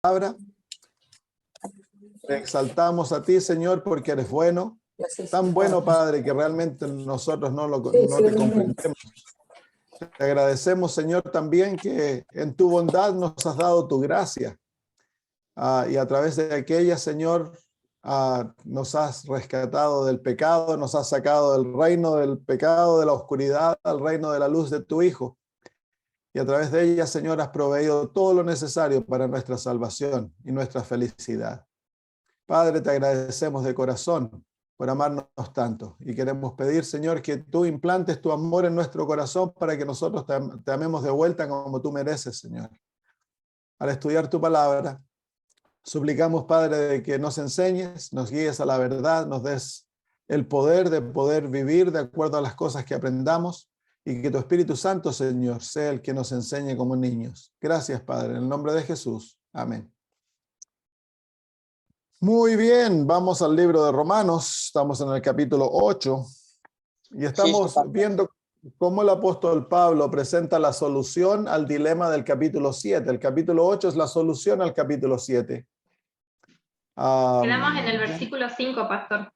palabra. Te exaltamos a ti, Señor, porque eres bueno. Tan bueno, Padre, que realmente nosotros no te comprendemos. Te agradecemos, Señor, también que en tu bondad nos has dado tu gracia. Y a través de aquella, Señor, nos has rescatado del pecado, nos has sacado del reino del pecado, de la oscuridad, al reino de la luz de tu Hijo. Y a través de ella, Señor, has proveído todo lo necesario para nuestra salvación y nuestra felicidad. Padre, te agradecemos de corazón por amarnos tanto. Y queremos pedir, Señor, que tú implantes tu amor en nuestro corazón para que nosotros te amemos de vuelta como tú mereces, Señor. Al estudiar tu palabra, suplicamos, Padre, de que nos enseñes, nos guíes a la verdad, nos des el poder de poder vivir de acuerdo a las cosas que aprendamos y que tu Espíritu Santo, Señor, sea el que nos enseñe como niños. Gracias, Padre, en el nombre de Jesús. Amén. Muy bien, vamos al libro de Romanos. Estamos en el capítulo 8 y estamos viendo cómo el apóstol Pablo presenta la solución al dilema del capítulo 7. El capítulo 8 es la solución al capítulo 7. Quedamos en el versículo 5, pastor.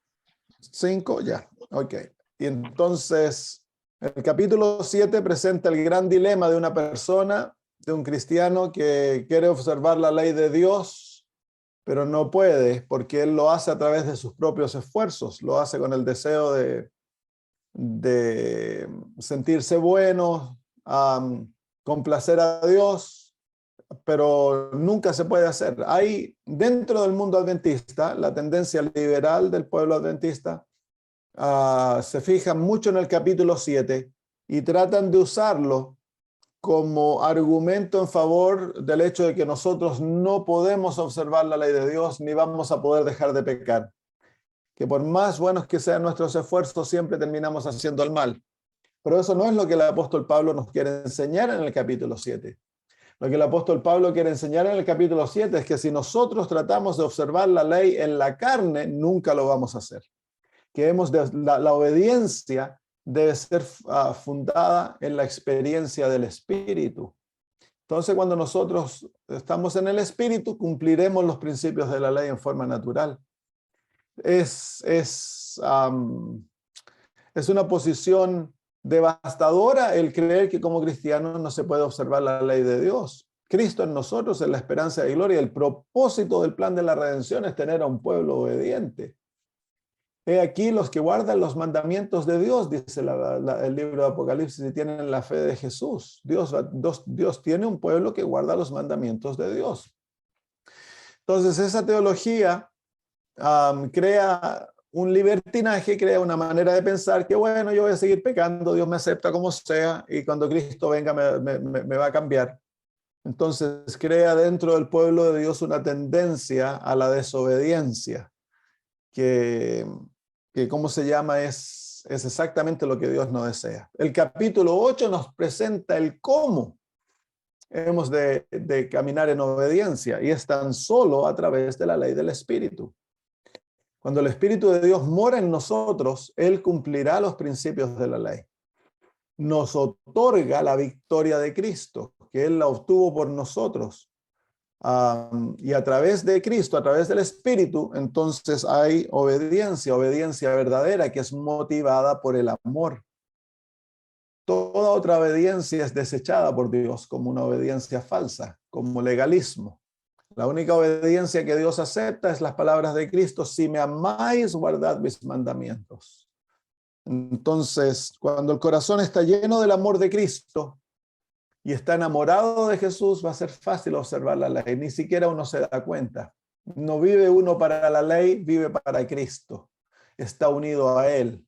5, ya, ok. Y entonces, el capítulo 7 presenta el gran dilema de una persona, de un cristiano que quiere observar la ley de Dios, pero no puede porque él lo hace a través de sus propios esfuerzos, lo hace con el deseo de sentirse bueno, complacer a Dios, pero nunca se puede hacer. Hay dentro del mundo adventista, la tendencia liberal del pueblo adventista se fijan mucho en el capítulo 7 y tratan de usarlo como argumento en favor del hecho de que nosotros no podemos observar la ley de Dios ni vamos a poder dejar de pecar. Que por más buenos que sean nuestros esfuerzos, siempre terminamos haciendo el mal. Pero eso no es lo que el apóstol Pablo nos quiere enseñar en el capítulo 7. Lo que el apóstol Pablo quiere enseñar en el capítulo 7 es que si nosotros tratamos de observar la ley en la carne, nunca lo vamos a hacer. Que la obediencia debe ser fundada en la experiencia del Espíritu. Entonces, cuando nosotros estamos en el Espíritu, cumpliremos los principios de la ley en forma natural. Es una posición devastadora el creer que como cristianos no se puede observar la ley de Dios. Cristo en nosotros es la esperanza de gloria. El propósito del plan de la redención es tener a un pueblo obediente. He aquí los que guardan los mandamientos de Dios, dice el libro de Apocalipsis, y tienen la fe de Jesús. Dios tiene un pueblo que guarda los mandamientos de Dios. Entonces esa teología crea un libertinaje, crea una manera de pensar que bueno, yo voy a seguir pecando, Dios me acepta como sea y cuando Cristo venga me va a cambiar. Entonces crea dentro del pueblo de Dios una tendencia a la desobediencia que ¿cómo se llama? Es exactamente lo que Dios no desea. El capítulo 8 nos presenta el cómo hemos de caminar en obediencia y es tan solo a través de la ley del Espíritu. Cuando el Espíritu de Dios mora en nosotros, Él cumplirá los principios de la ley. Nos otorga la victoria de Cristo, que Él la obtuvo por nosotros. Y a través de Cristo, a través del Espíritu, entonces hay obediencia verdadera que es motivada por el amor. Toda otra obediencia es desechada por Dios como una obediencia falsa, como legalismo. La única obediencia que Dios acepta es las palabras de Cristo: si me amáis, guardad mis mandamientos. Entonces, cuando el corazón está lleno del amor de Cristo y está enamorado de Jesús, va a ser fácil observar la ley. Ni siquiera uno se da cuenta. No vive uno para la ley, vive para Cristo. Está unido a Él.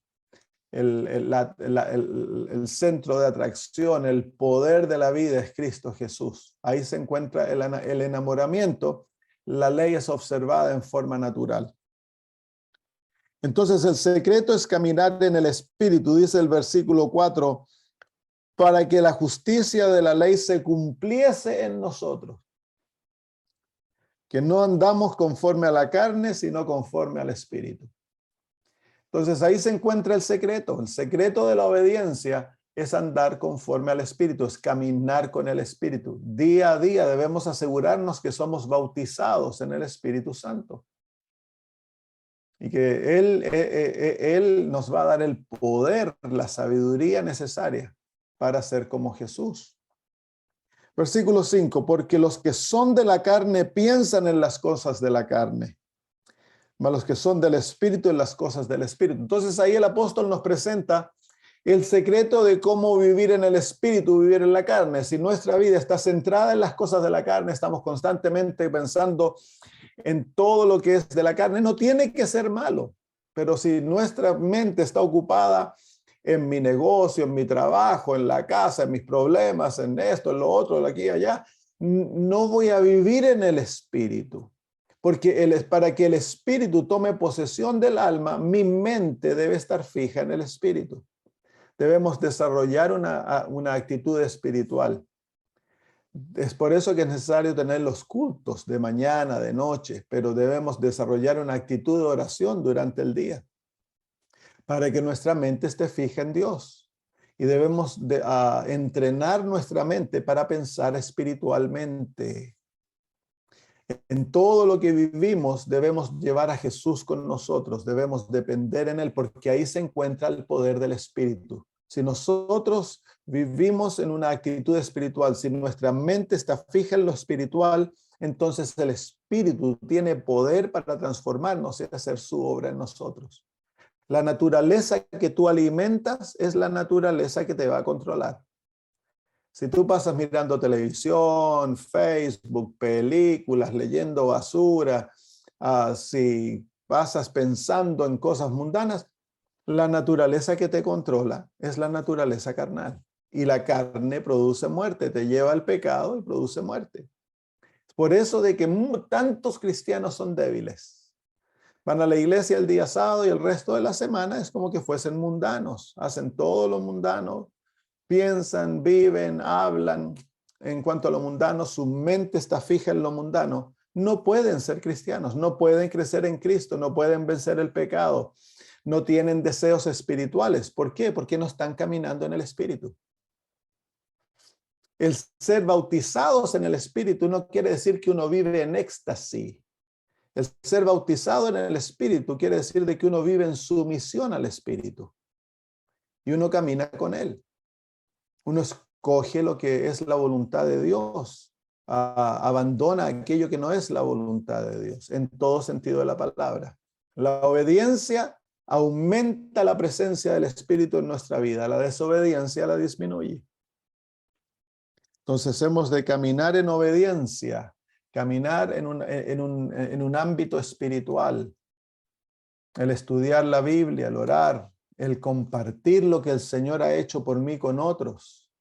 El centro de atracción, el poder de la vida es Cristo Jesús. Ahí se encuentra el enamoramiento. La ley es observada en forma natural. Entonces el secreto es caminar en el Espíritu, dice el versículo 4, para que la justicia de la ley se cumpliese en nosotros. Que no andamos conforme a la carne, sino conforme al Espíritu. Entonces ahí se encuentra el secreto de la obediencia es andar conforme al Espíritu, es caminar con el Espíritu. Día a día debemos asegurarnos que somos bautizados en el Espíritu Santo. Y que Él nos va a dar el poder, la sabiduría necesaria para ser como Jesús. Versículo 5, porque los que son de la carne piensan en las cosas de la carne, mas los que son del Espíritu en las cosas del Espíritu. Entonces ahí el apóstol nos presenta el secreto de cómo vivir en el Espíritu, vivir en la carne. Si nuestra vida está centrada en las cosas de la carne, estamos constantemente pensando en todo lo que es de la carne, no tiene que ser malo, pero si nuestra mente está ocupada en mi negocio, en mi trabajo, en la casa, en mis problemas, en esto, en lo otro, en aquí y allá, no voy a vivir en el Espíritu. Porque para que el Espíritu tome posesión del alma, mi mente debe estar fija en el Espíritu. Debemos desarrollar una actitud espiritual. Es por eso que es necesario tener los cultos de mañana, de noche, pero debemos desarrollar una actitud de oración durante el día para que nuestra mente esté fija en Dios. Y debemos entrenar nuestra mente para pensar espiritualmente. En todo lo que vivimos debemos llevar a Jesús con nosotros, debemos depender en Él, porque ahí se encuentra el poder del Espíritu. Si nosotros vivimos en una actitud espiritual, si nuestra mente está fija en lo espiritual, entonces el Espíritu tiene poder para transformarnos y hacer su obra en nosotros. La naturaleza que tú alimentas es la naturaleza que te va a controlar. Si tú pasas mirando televisión, Facebook, películas, leyendo basura, si pasas pensando en cosas mundanas, la naturaleza que te controla es la naturaleza carnal. Y la carne produce muerte, te lleva al pecado y produce muerte. Por eso de que tantos cristianos son débiles. Van a la iglesia el día sábado y el resto de la semana es como que fuesen mundanos. Hacen todo lo mundano, piensan, viven, hablan. En cuanto a lo mundano, su mente está fija en lo mundano. No pueden ser cristianos, no pueden crecer en Cristo, no pueden vencer el pecado. No tienen deseos espirituales. ¿Por qué? Porque no están caminando en el Espíritu. El ser bautizados en el Espíritu no quiere decir que uno vive en éxtasis. El ser bautizado en el Espíritu quiere decir de que uno vive en sumisión al Espíritu. Y uno camina con Él. Uno escoge lo que es la voluntad de Dios. Abandona aquello que no es la voluntad de Dios, en todo sentido de la palabra. La obediencia aumenta la presencia del Espíritu en nuestra vida. La desobediencia la disminuye. Entonces hemos de caminar en obediencia, caminar en un ámbito espiritual. El estudiar la Biblia, el orar, el compartir lo que el Señor ha hecho por mí con otros.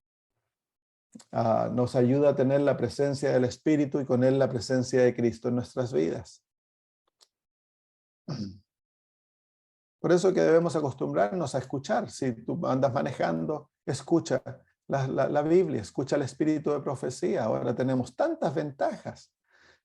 Nos ayuda a tener la presencia del Espíritu y con él la presencia de Cristo en nuestras vidas. Por eso que debemos acostumbrarnos a escuchar. Si tú andas manejando, escucha la Biblia, escucha el espíritu de profecía. Ahora tenemos tantas ventajas.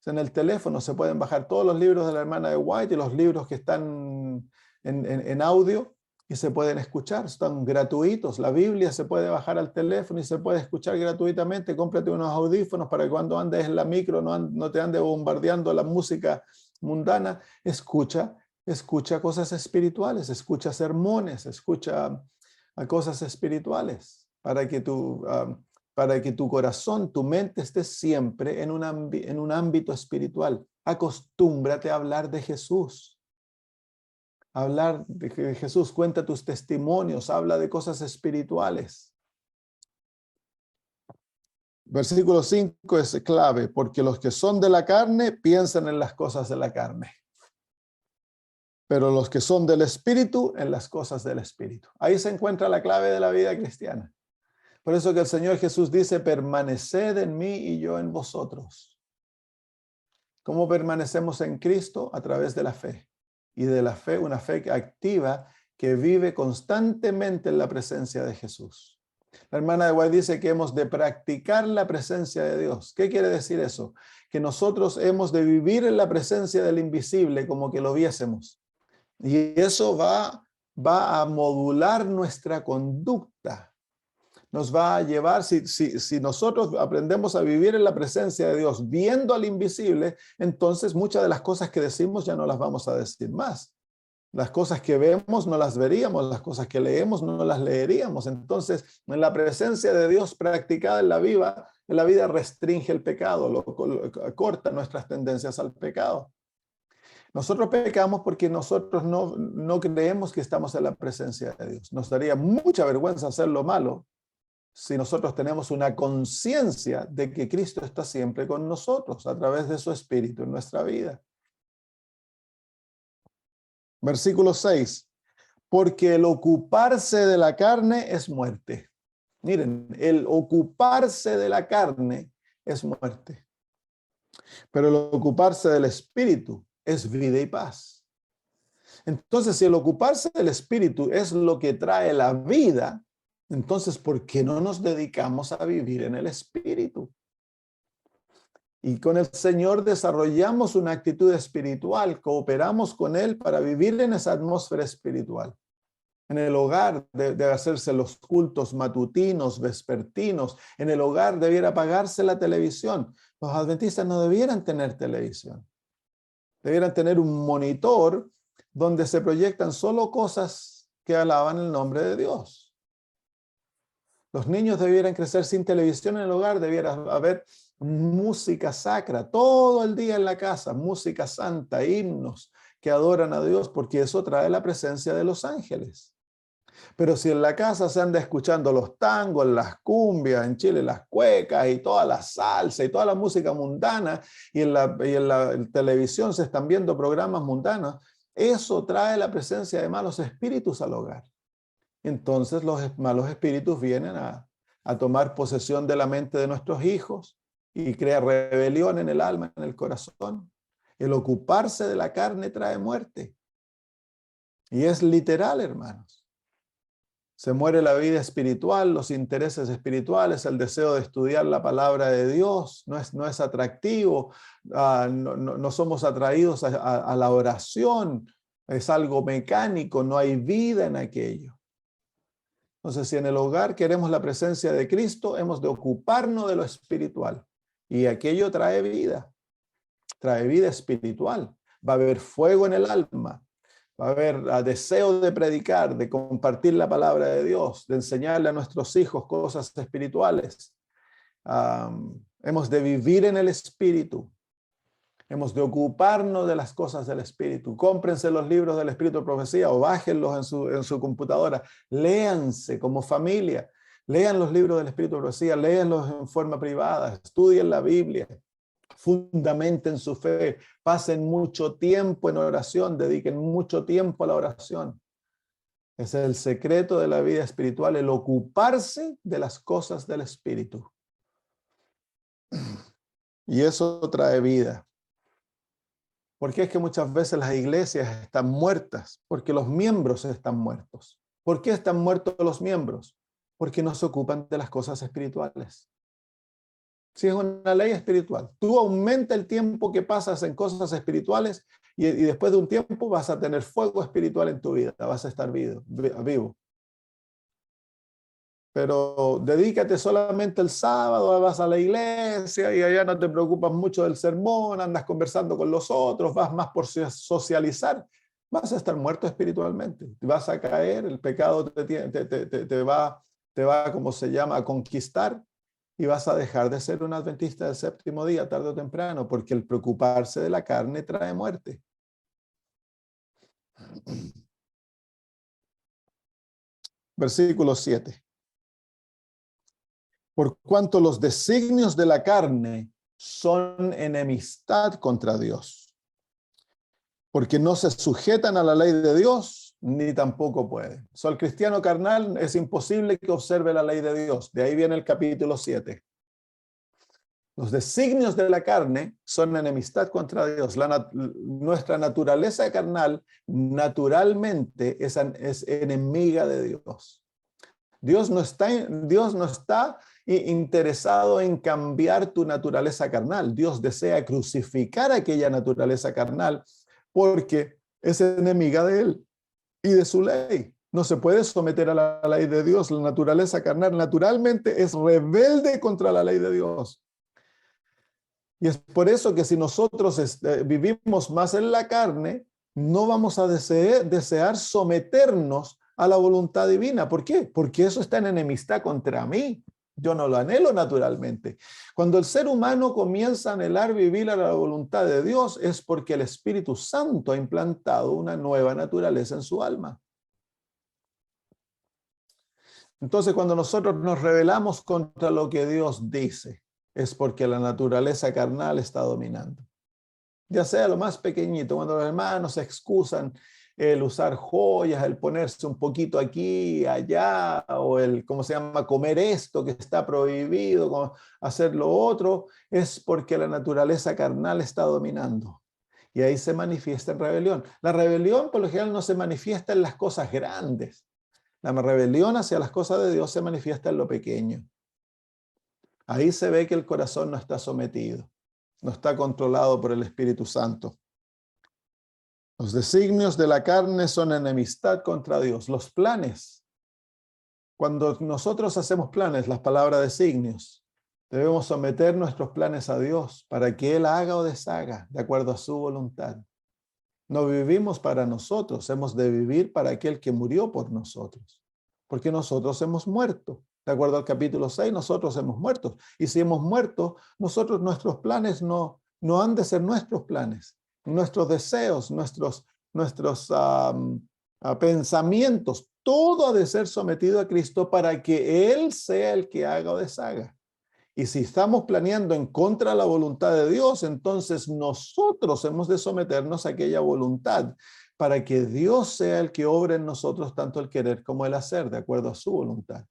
En el teléfono se pueden bajar todos los libros de la hermana de White y los libros que están en audio y se pueden escuchar, están gratuitos. La Biblia se puede bajar al teléfono y se puede escuchar gratuitamente. Cómprate unos audífonos para que cuando andes en la micro no te ande bombardeando la música mundana. Escucha cosas espirituales, escucha sermones, escucha cosas espirituales para que tu corazón, tu mente esté siempre en un ámbito espiritual. Acostúmbrate a hablar de Jesús. Hablar de Jesús, cuenta tus testimonios, habla de cosas espirituales. Versículo 5 es clave, porque los que son de la carne piensan en las cosas de la carne, pero los que son del Espíritu en las cosas del Espíritu. Ahí se encuentra la clave de la vida cristiana. Por eso que el Señor Jesús dice, permaneced en mí y yo en vosotros. ¿Cómo permanecemos en Cristo? A través de la fe. Y de la fe, una fe activa que vive constantemente en la presencia de Jesús. La hermana de White dice que hemos de practicar la presencia de Dios. ¿Qué quiere decir eso? Que nosotros hemos de vivir en la presencia del invisible como que lo viésemos. Y eso va a modular nuestra conducta. nos va a llevar, si nosotros aprendemos a vivir en la presencia de Dios, viendo al invisible, entonces muchas de las cosas que decimos ya no las vamos a decir más. Las cosas que vemos no las veríamos, las cosas que leemos no las leeríamos. Entonces, en la presencia de Dios practicada en la vida restringe el pecado, corta nuestras tendencias al pecado. Nosotros pecamos porque nosotros no creemos que estamos en la presencia de Dios. Nos daría mucha vergüenza hacer lo malo si nosotros tenemos una conciencia de que Cristo está siempre con nosotros a través de su Espíritu en nuestra vida. Versículo 6. Porque el ocuparse de la carne es muerte. Miren, el ocuparse de la carne es muerte. Pero el ocuparse del Espíritu es vida y paz. Entonces, si el ocuparse del Espíritu es lo que trae la vida, entonces, ¿por qué no nos dedicamos a vivir en el Espíritu? Y con el Señor desarrollamos una actitud espiritual, cooperamos con Él para vivir en esa atmósfera espiritual. En el hogar de hacerse los cultos matutinos, vespertinos. En el hogar debiera apagarse la televisión. Los adventistas no debieran tener televisión. Debieran tener un monitor donde se proyectan solo cosas que alaban el nombre de Dios. Los niños debieran crecer sin televisión en el hogar, debiera haber música sacra todo el día en la casa, música santa, himnos que adoran a Dios, porque eso trae la presencia de los ángeles. Pero si en la casa se anda escuchando los tangos, las cumbias, en Chile las cuecas y toda la salsa y toda la música mundana, y en la televisión se están viendo programas mundanos, eso trae la presencia de malos espíritus al hogar. Entonces los malos espíritus vienen a tomar posesión de la mente de nuestros hijos y crea rebelión en el alma, en el corazón. El ocuparse de la carne trae muerte. Y es literal, hermanos. Se muere la vida espiritual, los intereses espirituales, el deseo de estudiar la palabra de Dios, no es atractivo, no somos atraídos a la oración, es algo mecánico, no hay vida en aquello. Entonces, si en el hogar queremos la presencia de Cristo, hemos de ocuparnos de lo espiritual. Y aquello trae vida espiritual. Va a haber fuego en el alma. Va a haber deseo de predicar, de compartir la palabra de Dios, de enseñarle a nuestros hijos cosas espirituales. Hemos de vivir en el Espíritu. Hemos de ocuparnos de las cosas del Espíritu. Cómprense los libros del Espíritu de Profecía o bájenlos en su computadora. Léanse como familia. Lean los libros del Espíritu de Profecía. Léanlos en forma privada. Estudien la Biblia. Fundamenten su fe, pasen mucho tiempo en oración, dediquen mucho tiempo a la oración. Ese es el secreto de la vida espiritual, el ocuparse de las cosas del Espíritu. Y eso trae vida. ¿Por qué es que muchas veces las iglesias están muertas? Porque los miembros están muertos. ¿Por qué están muertos los miembros? Porque no se ocupan de las cosas espirituales. Si es una ley espiritual, tú aumenta el tiempo que pasas en cosas espirituales y después de un tiempo vas a tener fuego espiritual en tu vida, vas a estar vivo. Pero dedícate solamente el sábado, vas a la iglesia y allá no te preocupas mucho del sermón, andas conversando con los otros, vas más por socializar, vas a estar muerto espiritualmente, vas a caer, el pecado te va, como se llama, a conquistar. Y vas a dejar de ser un adventista del séptimo día, tarde o temprano, porque el preocuparse de la carne trae muerte. Versículo 7. Por cuanto los designios de la carne son enemistad contra Dios, porque no se sujetan a la ley de Dios, ni tampoco pueden. El cristiano carnal es imposible que observe la ley de Dios. De ahí viene el capítulo 7. Los designios de la carne son enemistad contra Dios. Nuestra naturaleza carnal naturalmente es enemiga de Dios. Dios no está interesado en cambiar tu naturaleza carnal. Dios desea crucificar aquella naturaleza carnal porque es enemiga de Él y de su ley. no se puede someter a la ley de Dios. La naturaleza carnal naturalmente es rebelde contra la ley de Dios. Y es por eso que si nosotros vivimos más en la carne, no vamos a desear someternos a la voluntad divina. ¿Por qué? Porque eso está en enemistad contra mí. Yo no lo anhelo naturalmente. Cuando el ser humano comienza a anhelar vivir a la voluntad de Dios, es porque el Espíritu Santo ha implantado una nueva naturaleza en su alma. Entonces, cuando nosotros nos rebelamos contra lo que Dios dice, es porque la naturaleza carnal está dominando. Ya sea lo más pequeñito, cuando los hermanos se excusan el usar joyas, el ponerse un poquito aquí, allá, o el, ¿cómo se llama?, comer esto que está prohibido, hacer lo otro, es porque la naturaleza carnal está dominando. Y ahí se manifiesta en rebelión. La rebelión, por lo general, no se manifiesta en las cosas grandes. La rebelión hacia las cosas de Dios se manifiesta en lo pequeño. Ahí se ve que el corazón no está sometido, no está controlado por el Espíritu Santo. Los designios de la carne son enemistad contra Dios. Los planes, cuando nosotros hacemos planes, las palabras designios, debemos someter nuestros planes a Dios para que Él haga o deshaga de acuerdo a su voluntad. No vivimos para nosotros, hemos de vivir para aquel que murió por nosotros, porque nosotros hemos muerto. De acuerdo al capítulo 6, nosotros hemos muerto. Y si hemos muerto, nuestros planes no han de ser nuestros planes. Nuestros deseos, nuestros pensamientos, todo ha de ser sometido a Cristo para que Él sea el que haga o deshaga. Y si estamos planeando en contra de la voluntad de Dios, entonces nosotros hemos de someternos a aquella voluntad para que Dios sea el que obre en nosotros tanto el querer como el hacer, de acuerdo a su voluntad.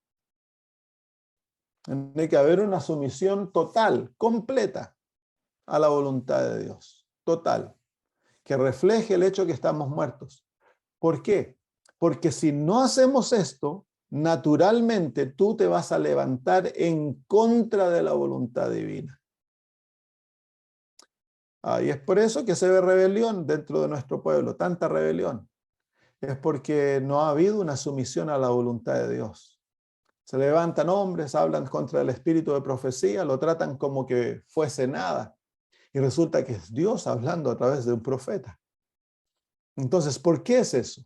Tiene que haber una sumisión total, completa, a la voluntad de Dios. Total. Que refleje el hecho que estamos muertos. ¿Por qué? Porque si no hacemos esto, naturalmente tú te vas a levantar en contra de la voluntad divina. Y es por eso que se ve rebelión dentro de nuestro pueblo, tanta rebelión. Es porque no ha habido una sumisión a la voluntad de Dios. Se levantan hombres, hablan contra el espíritu de profecía, lo tratan como que fuese nada. Y resulta que es Dios hablando a través de un profeta. Entonces, ¿por qué es eso?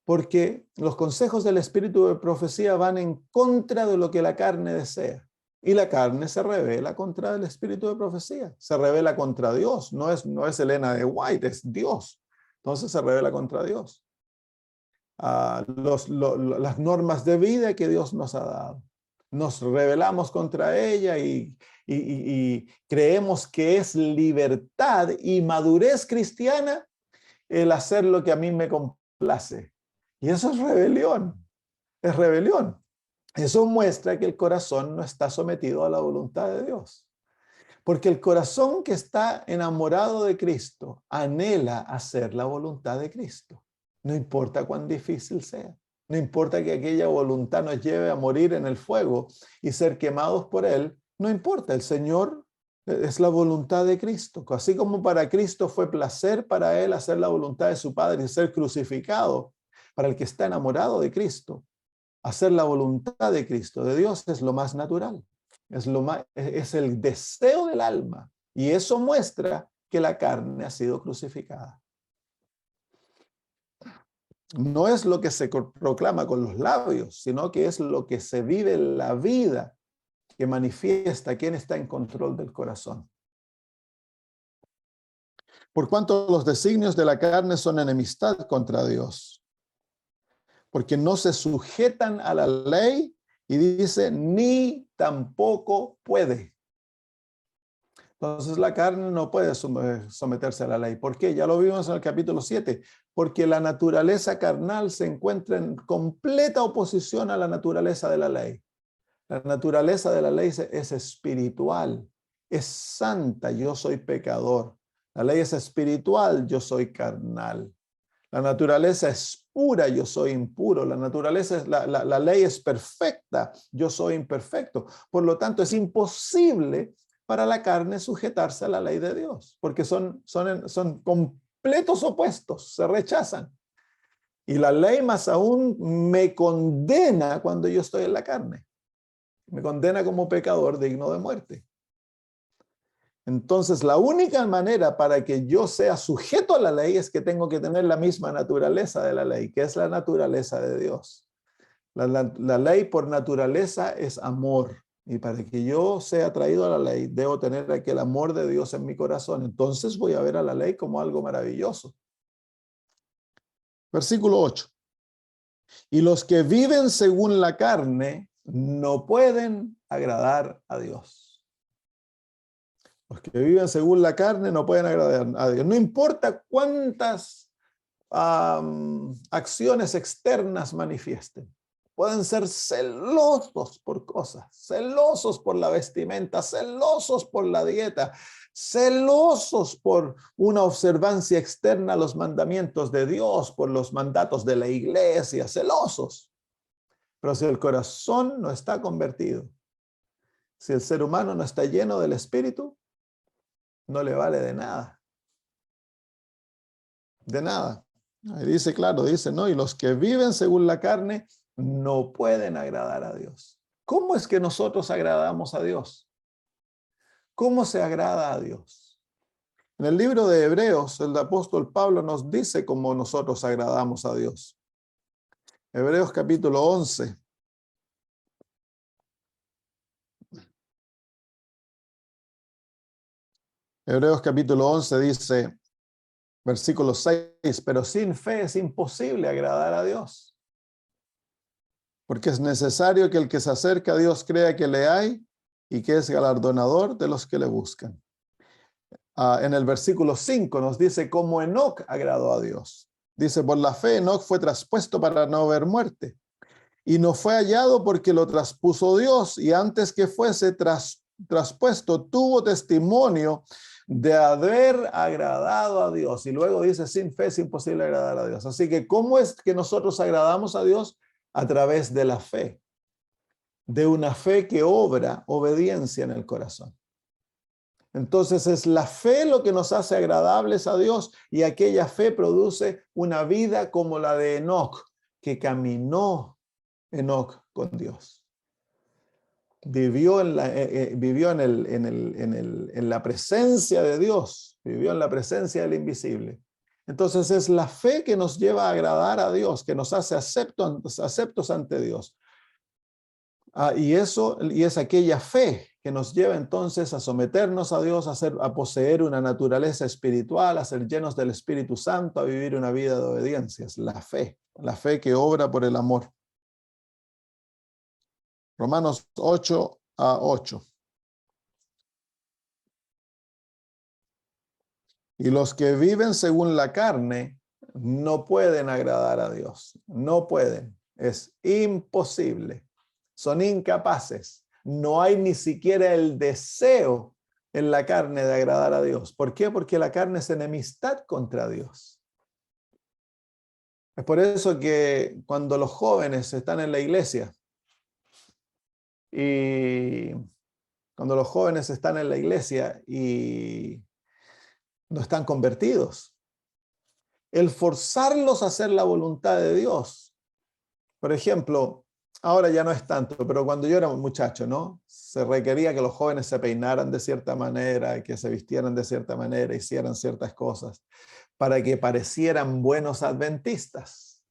Porque los consejos del espíritu de profecía van en contra de lo que la carne desea. Y la carne se revela contra el espíritu de profecía. Se revela contra Dios. No es Elena de White, es Dios. Entonces se revela contra Dios. Las normas de vida que Dios nos ha dado. Nos rebelamos contra ella y creemos que es libertad y madurez cristiana el hacer lo que a mí me complace. Y eso es rebelión. Es rebelión. Eso muestra que el corazón no está sometido a la voluntad de Dios. Porque el corazón que está enamorado de Cristo anhela hacer la voluntad de Cristo. No importa cuán difícil sea. No importa que aquella voluntad nos lleve a morir en el fuego y ser quemados por Él. No importa, el Señor es la voluntad de Cristo. Así como para Cristo fue placer para Él hacer la voluntad de su Padre y ser crucificado, para el que está enamorado de Cristo, hacer la voluntad de Cristo, de Dios, es lo más natural. Es el deseo del alma. Y eso muestra que la carne ha sido crucificada. No es lo que se proclama con los labios, sino que es lo que se vive en la vida que manifiesta quién está en control del corazón. Por cuanto los designios de la carne son enemistad contra Dios, porque no se sujetan a la ley, y dice, ni tampoco puede. Entonces la carne no puede someterse a la ley. ¿Por qué? Ya lo vimos en el capítulo 7. Porque la naturaleza carnal se encuentra en completa oposición a la naturaleza de la ley. La naturaleza de la ley es espiritual, es santa, yo soy pecador. La ley es espiritual, yo soy carnal. La naturaleza es pura, yo soy impuro. La ley es perfecta, yo soy imperfecto. Por lo tanto, es imposible para la carne sujetarse a la ley de Dios, porque son completos opuestos, se rechazan. Y la ley más aún me condena cuando yo estoy en la carne. Me condena como pecador digno de muerte. Entonces, la única manera para que yo sea sujeto a la ley es que tengo que tener la misma naturaleza de la ley, que es la naturaleza de Dios. La ley por naturaleza es amor. Y para que yo sea atraído a la ley, debo tener aquel amor de Dios en mi corazón. Entonces voy a ver a la ley como algo maravilloso. Versículo 8. Y los que viven según la carne no pueden agradar a Dios. Los que viven según la carne no pueden agradar a Dios. No importa cuántas acciones externas manifiesten. Pueden ser celosos por cosas, celosos por la vestimenta, celosos por la dieta, celosos por una observancia externa a los mandamientos de Dios, por los mandatos de la iglesia, celosos. Pero si el corazón no está convertido, si el ser humano no está lleno del Espíritu, no le vale de nada. De nada. Ahí dice, claro, dice, ¿no? Y los que viven según la carne no pueden agradar a Dios. ¿Cómo es que nosotros agradamos a Dios? ¿Cómo se agrada a Dios? En el libro de Hebreos, el apóstol Pablo nos dice cómo nosotros agradamos a Dios. Hebreos capítulo 11. Hebreos capítulo 11 dice, versículo 6, pero sin fe es imposible agradar a Dios. Porque es necesario que el que se acerca a Dios crea que le hay y que es galardonador de los que le buscan. En el versículo 5 nos dice cómo Enoc agradó a Dios. Dice, por la fe Enoc fue traspuesto para no ver muerte. Y no fue hallado porque lo traspuso Dios. Y antes que fuese traspuesto, tuvo testimonio de haber agradado a Dios. Y luego dice, sin fe es imposible agradar a Dios. Así que, ¿cómo es que nosotros agradamos a Dios? A través de la fe. De una fe que obra obediencia en el corazón. Entonces es la fe lo que nos hace agradables a Dios, y aquella fe produce una vida como la de Enoc, que caminó Enoc con Dios. Vivió en la presencia de Dios, vivió en la presencia del invisible. Entonces es la fe que nos lleva a agradar a Dios, que nos hace aceptos ante Dios. Y es aquella fe que nos lleva entonces a someternos a Dios, a poseer una naturaleza espiritual, a ser llenos del Espíritu Santo, a vivir una vida de obediencia. Es la fe que obra por el amor. Romanos 8:8. Y los que viven según la carne no pueden agradar a Dios. No pueden. Es imposible. Son incapaces. No hay ni siquiera el deseo en la carne de agradar a Dios. ¿Por qué? Porque la carne es enemistad contra Dios. Es por eso que cuando los jóvenes están en la iglesia y no están convertidos, el forzarlos a hacer la voluntad de Dios. Por ejemplo, ahora ya no es tanto, pero cuando yo era un muchacho, ¿no? Se requería que los jóvenes se peinaran de cierta manera, que se vistieran de cierta manera, hicieran ciertas cosas, para que parecieran buenos adventistas.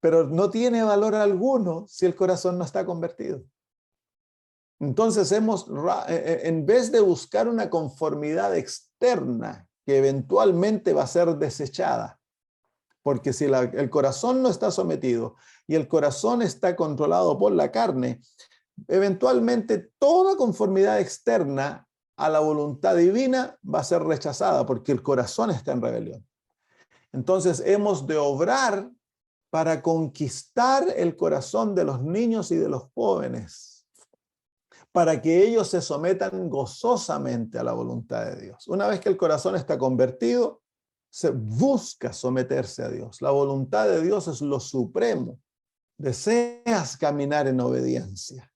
Pero no tiene valor alguno si el corazón no está convertido. Entonces en vez de buscar una conformidad externa que eventualmente va a ser desechada, porque si el corazón no está sometido y el corazón está controlado por la carne, eventualmente toda conformidad externa a la voluntad divina va a ser rechazada porque el corazón está en rebelión. Entonces hemos de obrar para conquistar el corazón de los niños y de los jóvenes, para que ellos se sometan gozosamente a la voluntad de Dios. Una vez que el corazón está convertido, se busca someterse a Dios. La voluntad de Dios es lo supremo. Deseas caminar en obediencia.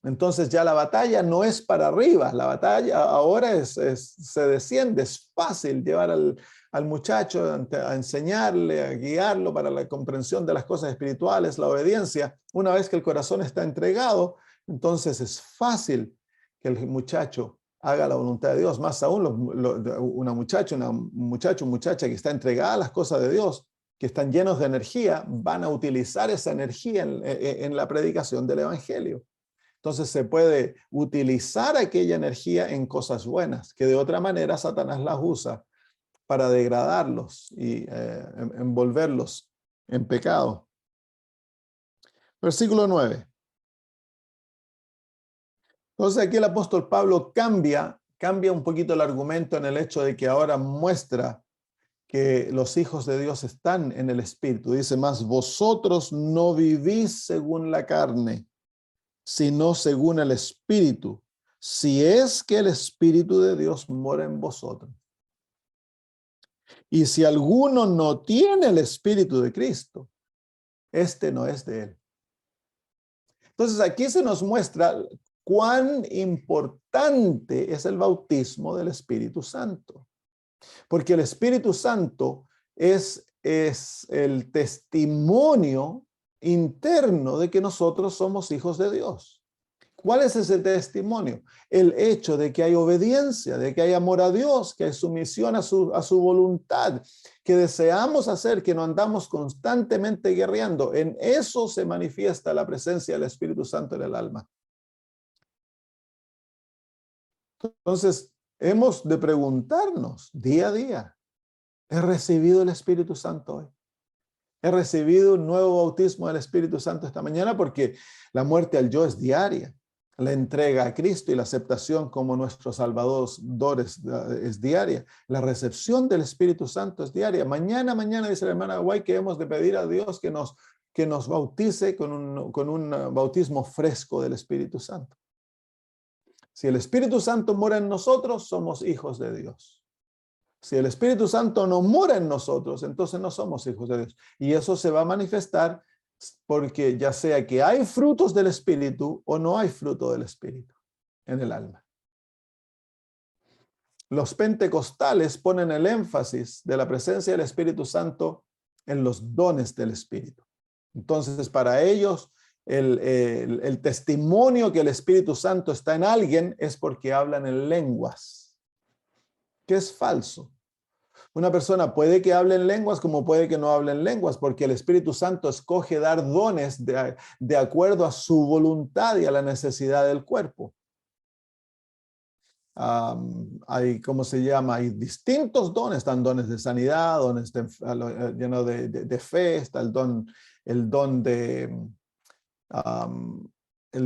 Entonces ya la batalla no es para arriba, la batalla ahora se desciende, es fácil llevar al muchacho a enseñarle, a guiarlo para la comprensión de las cosas espirituales, la obediencia. Una vez que el corazón está entregado, entonces es fácil que el muchacho haga la voluntad de Dios. Más aún, una muchacha que está entregada a las cosas de Dios, que están llenos de energía, van a utilizar esa energía en la predicación del evangelio. Entonces se puede utilizar aquella energía en cosas buenas, que de otra manera Satanás las usa para degradarlos y envolverlos en pecado. Versículo 9. Entonces aquí el apóstol Pablo cambia un poquito el argumento en el hecho de que ahora muestra que los hijos de Dios están en el Espíritu. Dice más, vosotros no vivís según la carne, sino según el Espíritu, si es que el Espíritu de Dios mora en vosotros. Y si alguno no tiene el Espíritu de Cristo, este no es de él. Entonces aquí se nos muestra cuán importante es el bautismo del Espíritu Santo. Porque el Espíritu Santo es el testimonio interno de que nosotros somos hijos de Dios. ¿Cuál es ese testimonio? El hecho de que hay obediencia, de que hay amor a Dios, que hay sumisión a su voluntad, que deseamos hacer, que no andamos constantemente guerreando. En eso se manifiesta la presencia del Espíritu Santo en el alma. Entonces, hemos de preguntarnos día a día, ¿he recibido el Espíritu Santo hoy? ¿He recibido un nuevo bautismo del Espíritu Santo esta mañana? Porque la muerte al yo es diaria. La entrega a Cristo y la aceptación como nuestro Salvador es diaria. La recepción del Espíritu Santo es diaria. Mañana, dice la hermana Guay, que hemos de pedir a Dios que nos bautice con un bautismo fresco del Espíritu Santo. Si el Espíritu Santo mora en nosotros, somos hijos de Dios. Si el Espíritu Santo no mora en nosotros, entonces no somos hijos de Dios. Y eso se va a manifestar porque ya sea que hay frutos del Espíritu o no hay fruto del Espíritu en el alma. Los pentecostales ponen el énfasis de la presencia del Espíritu Santo en los dones del Espíritu. Entonces, para ellos, el testimonio que el Espíritu Santo está en alguien es porque hablan en lenguas, que es falso. Una persona puede que hable en lenguas como puede que no hable en lenguas, porque el Espíritu Santo escoge dar dones de acuerdo a su voluntad y a la necesidad del cuerpo. Hay, ¿cómo se llama? Hay distintos dones, están dones de sanidad, dones de fe, está el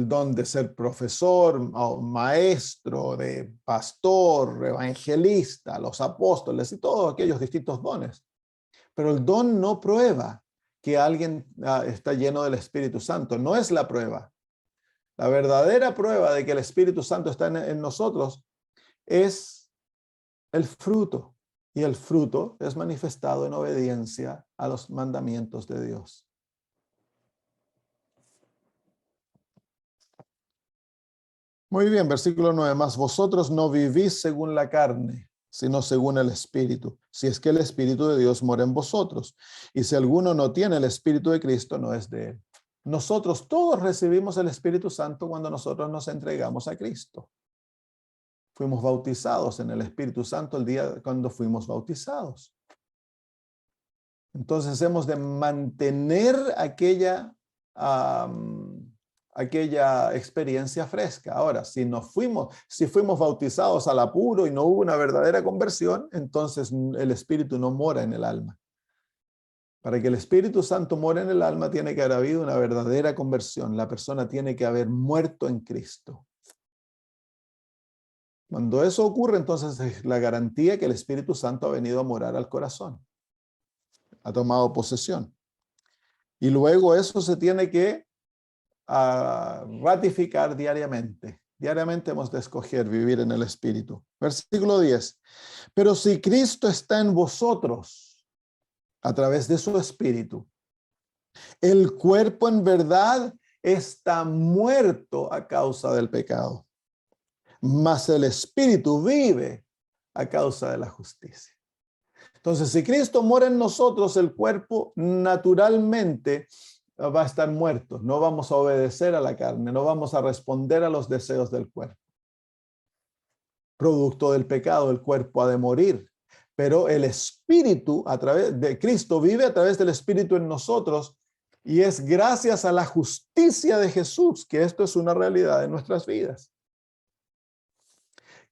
don de ser profesor, maestro, de pastor, evangelista, los apóstoles y todos aquellos distintos dones. Pero el don no prueba que alguien está lleno del Espíritu Santo. No es la prueba. La verdadera prueba de que el Espíritu Santo está en nosotros es el fruto. Y el fruto es manifestado en obediencia a los mandamientos de Dios. Muy bien, versículo 9, más vosotros no vivís según la carne, sino según el Espíritu, si es que el Espíritu de Dios mora en vosotros. Y si alguno no tiene el Espíritu de Cristo, no es de él. Nosotros todos recibimos el Espíritu Santo cuando nosotros nos entregamos a Cristo. Fuimos bautizados en el Espíritu Santo el día cuando fuimos bautizados. Entonces hemos de mantener aquella experiencia fresca. Ahora, si fuimos bautizados al apuro y no hubo una verdadera conversión, entonces el Espíritu no mora en el alma. Para que el Espíritu Santo more en el alma tiene que haber habido una verdadera conversión. La persona tiene que haber muerto en Cristo. Cuando eso ocurre, entonces es la garantía que el Espíritu Santo ha venido a morar al corazón. Ha tomado posesión. Y luego eso se tiene que ratificar diariamente. Diariamente hemos de escoger vivir en el Espíritu. Versículo 10. Pero si Cristo está en vosotros a través de su Espíritu, el cuerpo en verdad está muerto a causa del pecado, mas el espíritu vive a causa de la justicia. Entonces, si Cristo mora en nosotros, el cuerpo naturalmente va a estar muerto. No vamos a obedecer a la carne, no vamos a responder a los deseos del cuerpo. Producto del pecado, el cuerpo ha de morir. Pero el espíritu, a través de Cristo, vive a través del espíritu en nosotros, y es gracias a la justicia de Jesús que esto es una realidad en nuestras vidas.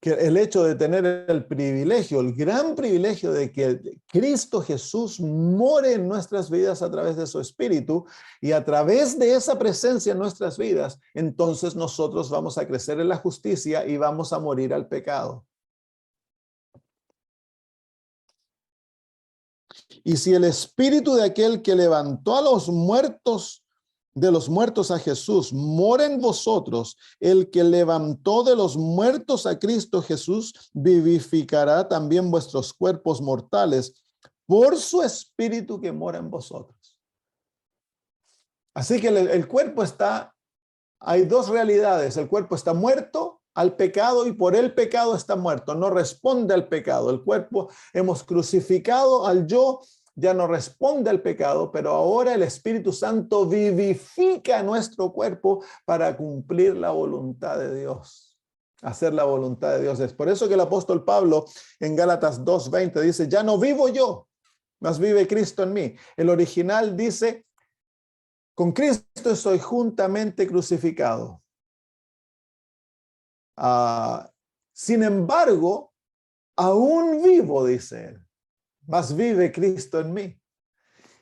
Que el hecho de tener el privilegio, el gran privilegio de que Cristo Jesús more en nuestras vidas a través de su espíritu, y a través de esa presencia en nuestras vidas, entonces nosotros vamos a crecer en la justicia y vamos a morir al pecado. Y si el espíritu de aquel que levantó a los muertos, de los muertos a Jesús, mora en vosotros, el que levantó de los muertos a Cristo Jesús, vivificará también vuestros cuerpos mortales por su espíritu que mora en vosotros. Así que el cuerpo está, hay dos realidades. El cuerpo está muerto al pecado y por el pecado está muerto. No responde al pecado. El cuerpo hemos crucificado al yo, ya no responde al pecado, pero ahora el Espíritu Santo vivifica nuestro cuerpo para cumplir la voluntad de Dios, hacer la voluntad de Dios. Es por eso que el apóstol Pablo en Gálatas 2:20 dice, ya no vivo yo, mas vive Cristo en mí. El original dice, con Cristo soy juntamente crucificado. Sin embargo, aún vivo, dice él, mas vive Cristo en mí.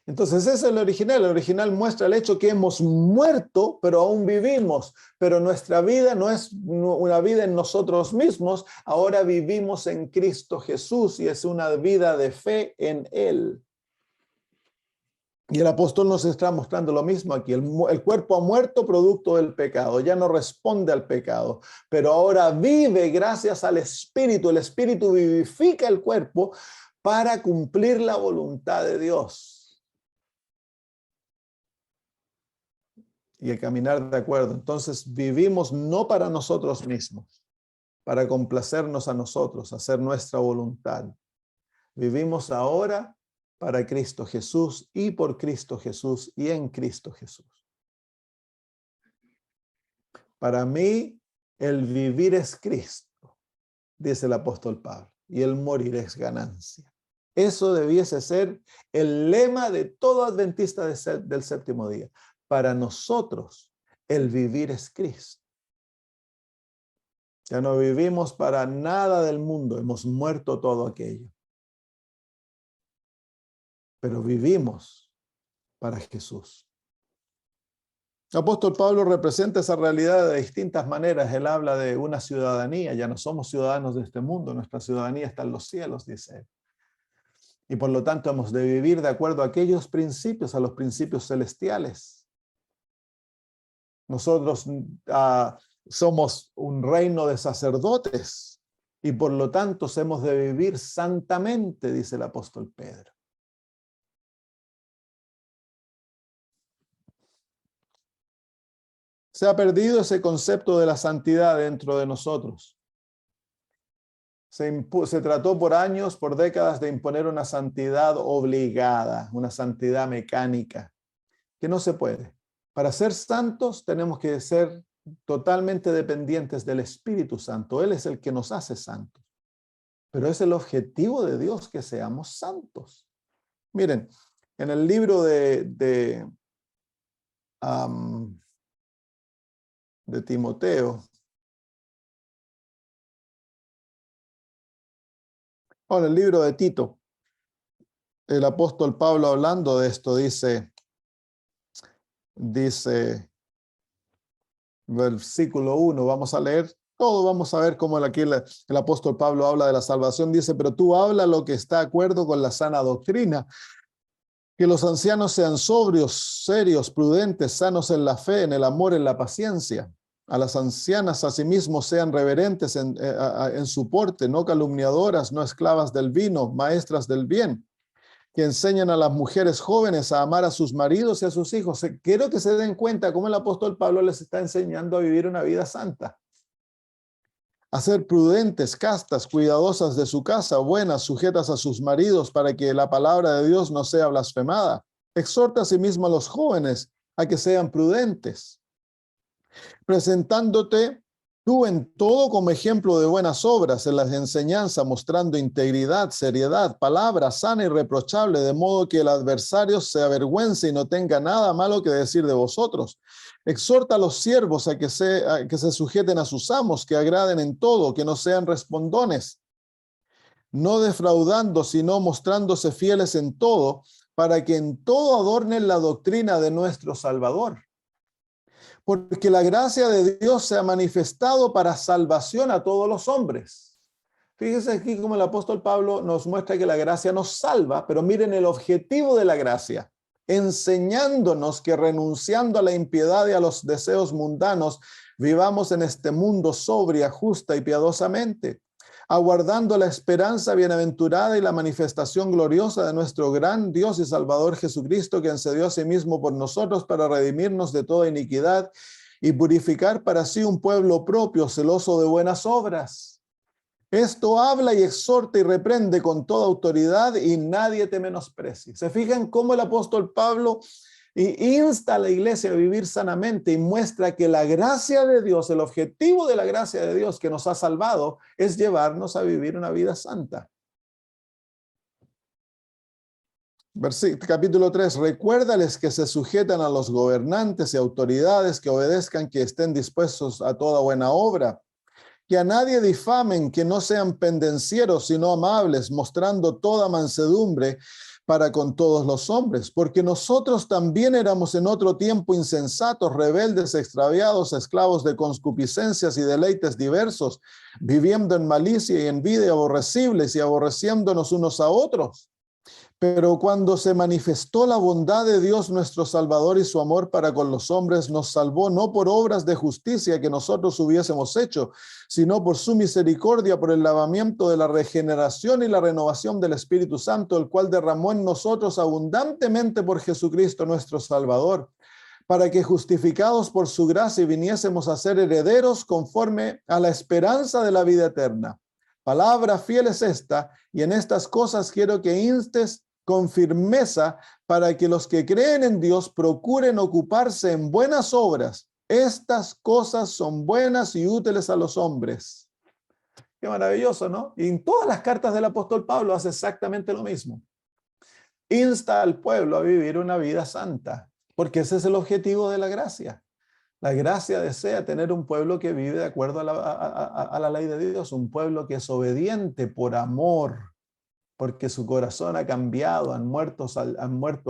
Entonces ese es el original. El original muestra el hecho que hemos muerto, pero aún vivimos. Pero nuestra vida no es una vida en nosotros mismos. Ahora vivimos en Cristo Jesús y es una vida de fe en Él. Y el apóstol nos está mostrando lo mismo aquí. El cuerpo ha muerto producto del pecado, ya no responde al pecado, pero ahora vive gracias al Espíritu. El Espíritu vivifica el cuerpo para cumplir la voluntad de Dios. Y el caminar de acuerdo. Entonces vivimos no para nosotros mismos, para complacernos a nosotros, hacer nuestra voluntad. Vivimos ahora para Cristo Jesús y por Cristo Jesús y en Cristo Jesús. Para mí, el vivir es Cristo, dice el apóstol Pablo, y el morir es ganancia. Eso debiese ser el lema de todo adventista del séptimo día. Para nosotros, el vivir es Cristo. Ya no vivimos para nada del mundo, hemos muerto todo aquello. Pero vivimos para Jesús. El apóstol Pablo representa esa realidad de distintas maneras. Él habla de una ciudadanía, ya no somos ciudadanos de este mundo, nuestra ciudadanía está en los cielos, dice él. Y por lo tanto hemos de vivir de acuerdo a aquellos principios, a los principios celestiales. Nosotros somos un reino de sacerdotes y por lo tanto hemos de vivir santamente, dice el apóstol Pedro. Se ha perdido ese concepto de la santidad dentro de nosotros. Se trató por años, por décadas, de imponer una santidad obligada, una santidad mecánica, que no se puede. Para ser santos tenemos que ser totalmente dependientes del Espíritu Santo. Él es el que nos hace santos. Pero es el objetivo de Dios que seamos santos. Miren, en el libro de Timoteo. Ahora, el libro de Tito, el apóstol Pablo hablando de esto dice, versículo 1, vamos a leer todo, vamos a ver cómo aquí el apóstol Pablo habla de la salvación. Dice, pero tú habla lo que está de acuerdo con la sana doctrina, que los ancianos sean sobrios, serios, prudentes, sanos en la fe, en el amor, en la paciencia. A las ancianas asimismo sean reverentes en su porte, no calumniadoras, no esclavas del vino, maestras del bien, que enseñan a las mujeres jóvenes a amar a sus maridos y a sus hijos. Quiero que se den cuenta cómo el apóstol Pablo les está enseñando a vivir una vida santa. A ser prudentes, castas, cuidadosas de su casa, buenas, sujetas a sus maridos, para que la palabra de Dios no sea blasfemada. Exhorta asimismo a los jóvenes a que sean prudentes, presentándote tú en todo como ejemplo de buenas obras, en las enseñanzas, mostrando integridad, seriedad, palabra sana y irreprochable, de modo que el adversario se avergüence y no tenga nada malo que decir de vosotros. Exhorta a los siervos a que se sujeten a sus amos, que agraden en todo, que no sean respondones, no defraudando, sino mostrándose fieles en todo, para que en todo adornen la doctrina de nuestro Salvador. Porque la gracia de Dios se ha manifestado para salvación a todos los hombres. Fíjense aquí como el apóstol Pablo nos muestra que la gracia nos salva, pero miren el objetivo de la gracia, enseñándonos que renunciando a la impiedad y a los deseos mundanos, vivamos en este mundo sobria, justa y piadosamente, aguardando la esperanza bienaventurada y la manifestación gloriosa de nuestro gran Dios y Salvador Jesucristo, quien se dio a sí mismo por nosotros para redimirnos de toda iniquidad y purificar para sí un pueblo propio, celoso de buenas obras. Esto habla y exhorta y reprende con toda autoridad, y nadie te menosprecie. ¿Se fijan cómo el apóstol Pablo insta a la iglesia a vivir sanamente y muestra que la gracia de Dios, el objetivo de la gracia de Dios que nos ha salvado, es llevarnos a vivir una vida santa? Capítulo 3. Recuérdales que se sujetan a los gobernantes y autoridades, que obedezcan, que estén dispuestos a toda buena obra, que a nadie difamen, que no sean pendencieros, sino amables, mostrando toda mansedumbre para con todos los hombres, porque nosotros también éramos en otro tiempo insensatos, rebeldes, extraviados, esclavos de concupiscencias y deleites diversos, viviendo en malicia y envidia, aborrecibles y aborreciéndonos unos a otros. Pero cuando se manifestó la bondad de Dios nuestro Salvador y su amor para con los hombres, nos salvó no por obras de justicia que nosotros hubiésemos hecho, sino por su misericordia, por el lavamiento de la regeneración y la renovación del Espíritu Santo, el cual derramó en nosotros abundantemente por Jesucristo nuestro Salvador, para que, justificados por su gracia, viniésemos a ser herederos conforme a la esperanza de la vida eterna. Palabra fiel es esta, y en estas cosas quiero que instes con firmeza, para que los que creen en Dios procuren ocuparse en buenas obras. Estas cosas son buenas y útiles a los hombres. Qué maravilloso, ¿no? Y en todas las cartas del apóstol Pablo hace exactamente lo mismo. Insta al pueblo a vivir una vida santa, porque ese es el objetivo de la gracia. La gracia desea tener un pueblo que vive de acuerdo a la ley de Dios, un pueblo que es obediente por amor, porque su corazón ha cambiado, han muerto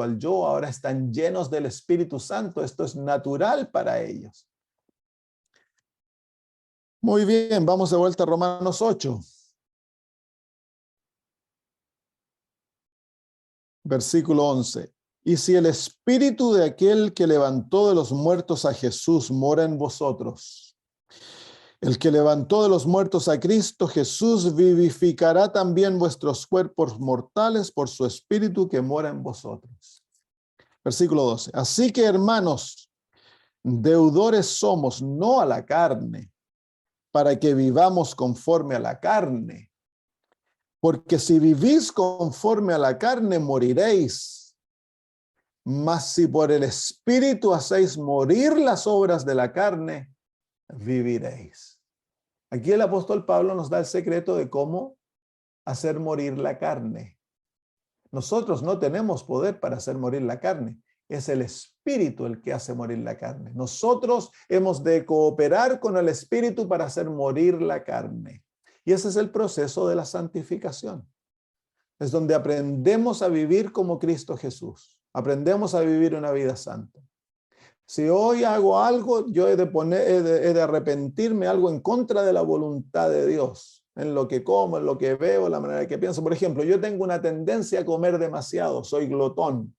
al yo, ahora están llenos del Espíritu Santo. Esto es natural para ellos. Muy bien, vamos de vuelta a Romanos 8. Versículo 11. Y si el Espíritu de aquel que levantó de los muertos a Jesús mora en vosotros, el que levantó de los muertos a Cristo Jesús vivificará también vuestros cuerpos mortales por su Espíritu que mora en vosotros. Versículo 12. Así que, hermanos, deudores somos, no a la carne, para que vivamos conforme a la carne. Porque si vivís conforme a la carne, moriréis. Mas si por el Espíritu hacéis morir las obras de la carne, viviréis. Aquí el apóstol Pablo nos da el secreto de cómo hacer morir la carne. Nosotros no tenemos poder para hacer morir la carne. Es el Espíritu el que hace morir la carne. Nosotros hemos de cooperar con el Espíritu para hacer morir la carne. Y ese es el proceso de la santificación. Es donde aprendemos a vivir como Cristo Jesús. Aprendemos a vivir una vida santa. Si hoy hago algo, yo he de arrepentirme algo en contra de la voluntad de Dios, en lo que como, en lo que veo, en la manera que pienso. Por ejemplo, yo tengo una tendencia a comer demasiado, soy glotón.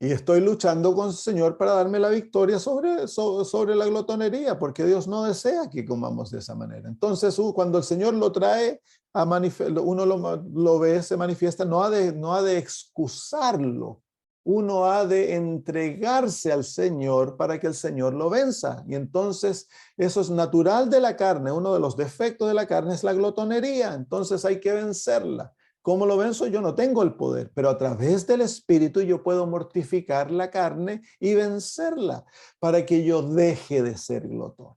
Y estoy luchando con el Señor para darme la victoria sobre la glotonería, porque Dios no desea que comamos de esa manera. Entonces, cuando el Señor lo trae, uno lo ve, se manifiesta, no ha de excusarlo. Uno ha de entregarse al Señor para que el Señor lo venza. Y entonces, eso es natural de la carne. Uno de los defectos de la carne es la glotonería. Entonces, hay que vencerla. ¿Cómo lo venzo? Yo no tengo el poder, pero a través del Espíritu yo puedo mortificar la carne y vencerla para que yo deje de ser glotón.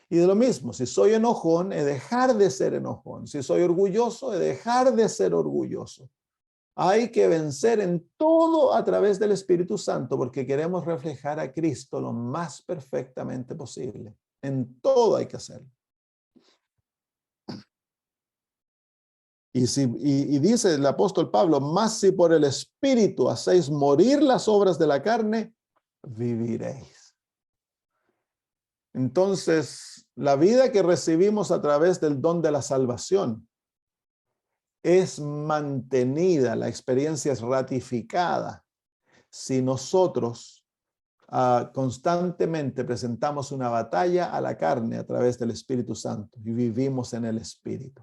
Y de lo mismo, si soy enojón, he de dejar de ser enojón. Si soy orgulloso, he de dejar de ser orgulloso. Hay que vencer en todo a través del Espíritu Santo porque queremos reflejar a Cristo lo más perfectamente posible. En todo hay que hacerlo. Y dice el apóstol Pablo, más si por el Espíritu hacéis morir las obras de la carne, viviréis. Entonces, la vida que recibimos a través del don de la salvación es mantenida, la experiencia es ratificada si nosotros constantemente presentamos una batalla a la carne a través del Espíritu Santo y vivimos en el Espíritu.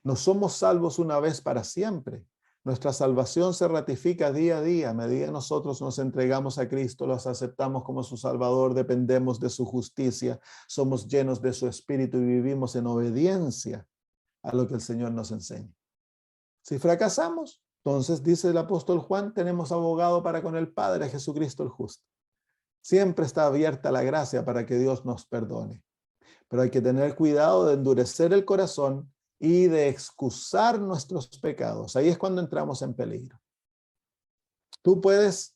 No somos salvos una vez para siempre. Nuestra salvación se ratifica día a día. A medida que nosotros nos entregamos a Cristo, los aceptamos como su Salvador, dependemos de su justicia, somos llenos de su Espíritu y vivimos en obediencia a lo que el Señor nos enseña. Si fracasamos, entonces, dice el apóstol Juan, tenemos abogado para con el Padre, Jesucristo el justo. Siempre está abierta la gracia para que Dios nos perdone. Pero hay que tener cuidado de endurecer el corazón y de excusar nuestros pecados. Ahí es cuando entramos en peligro. Tú puedes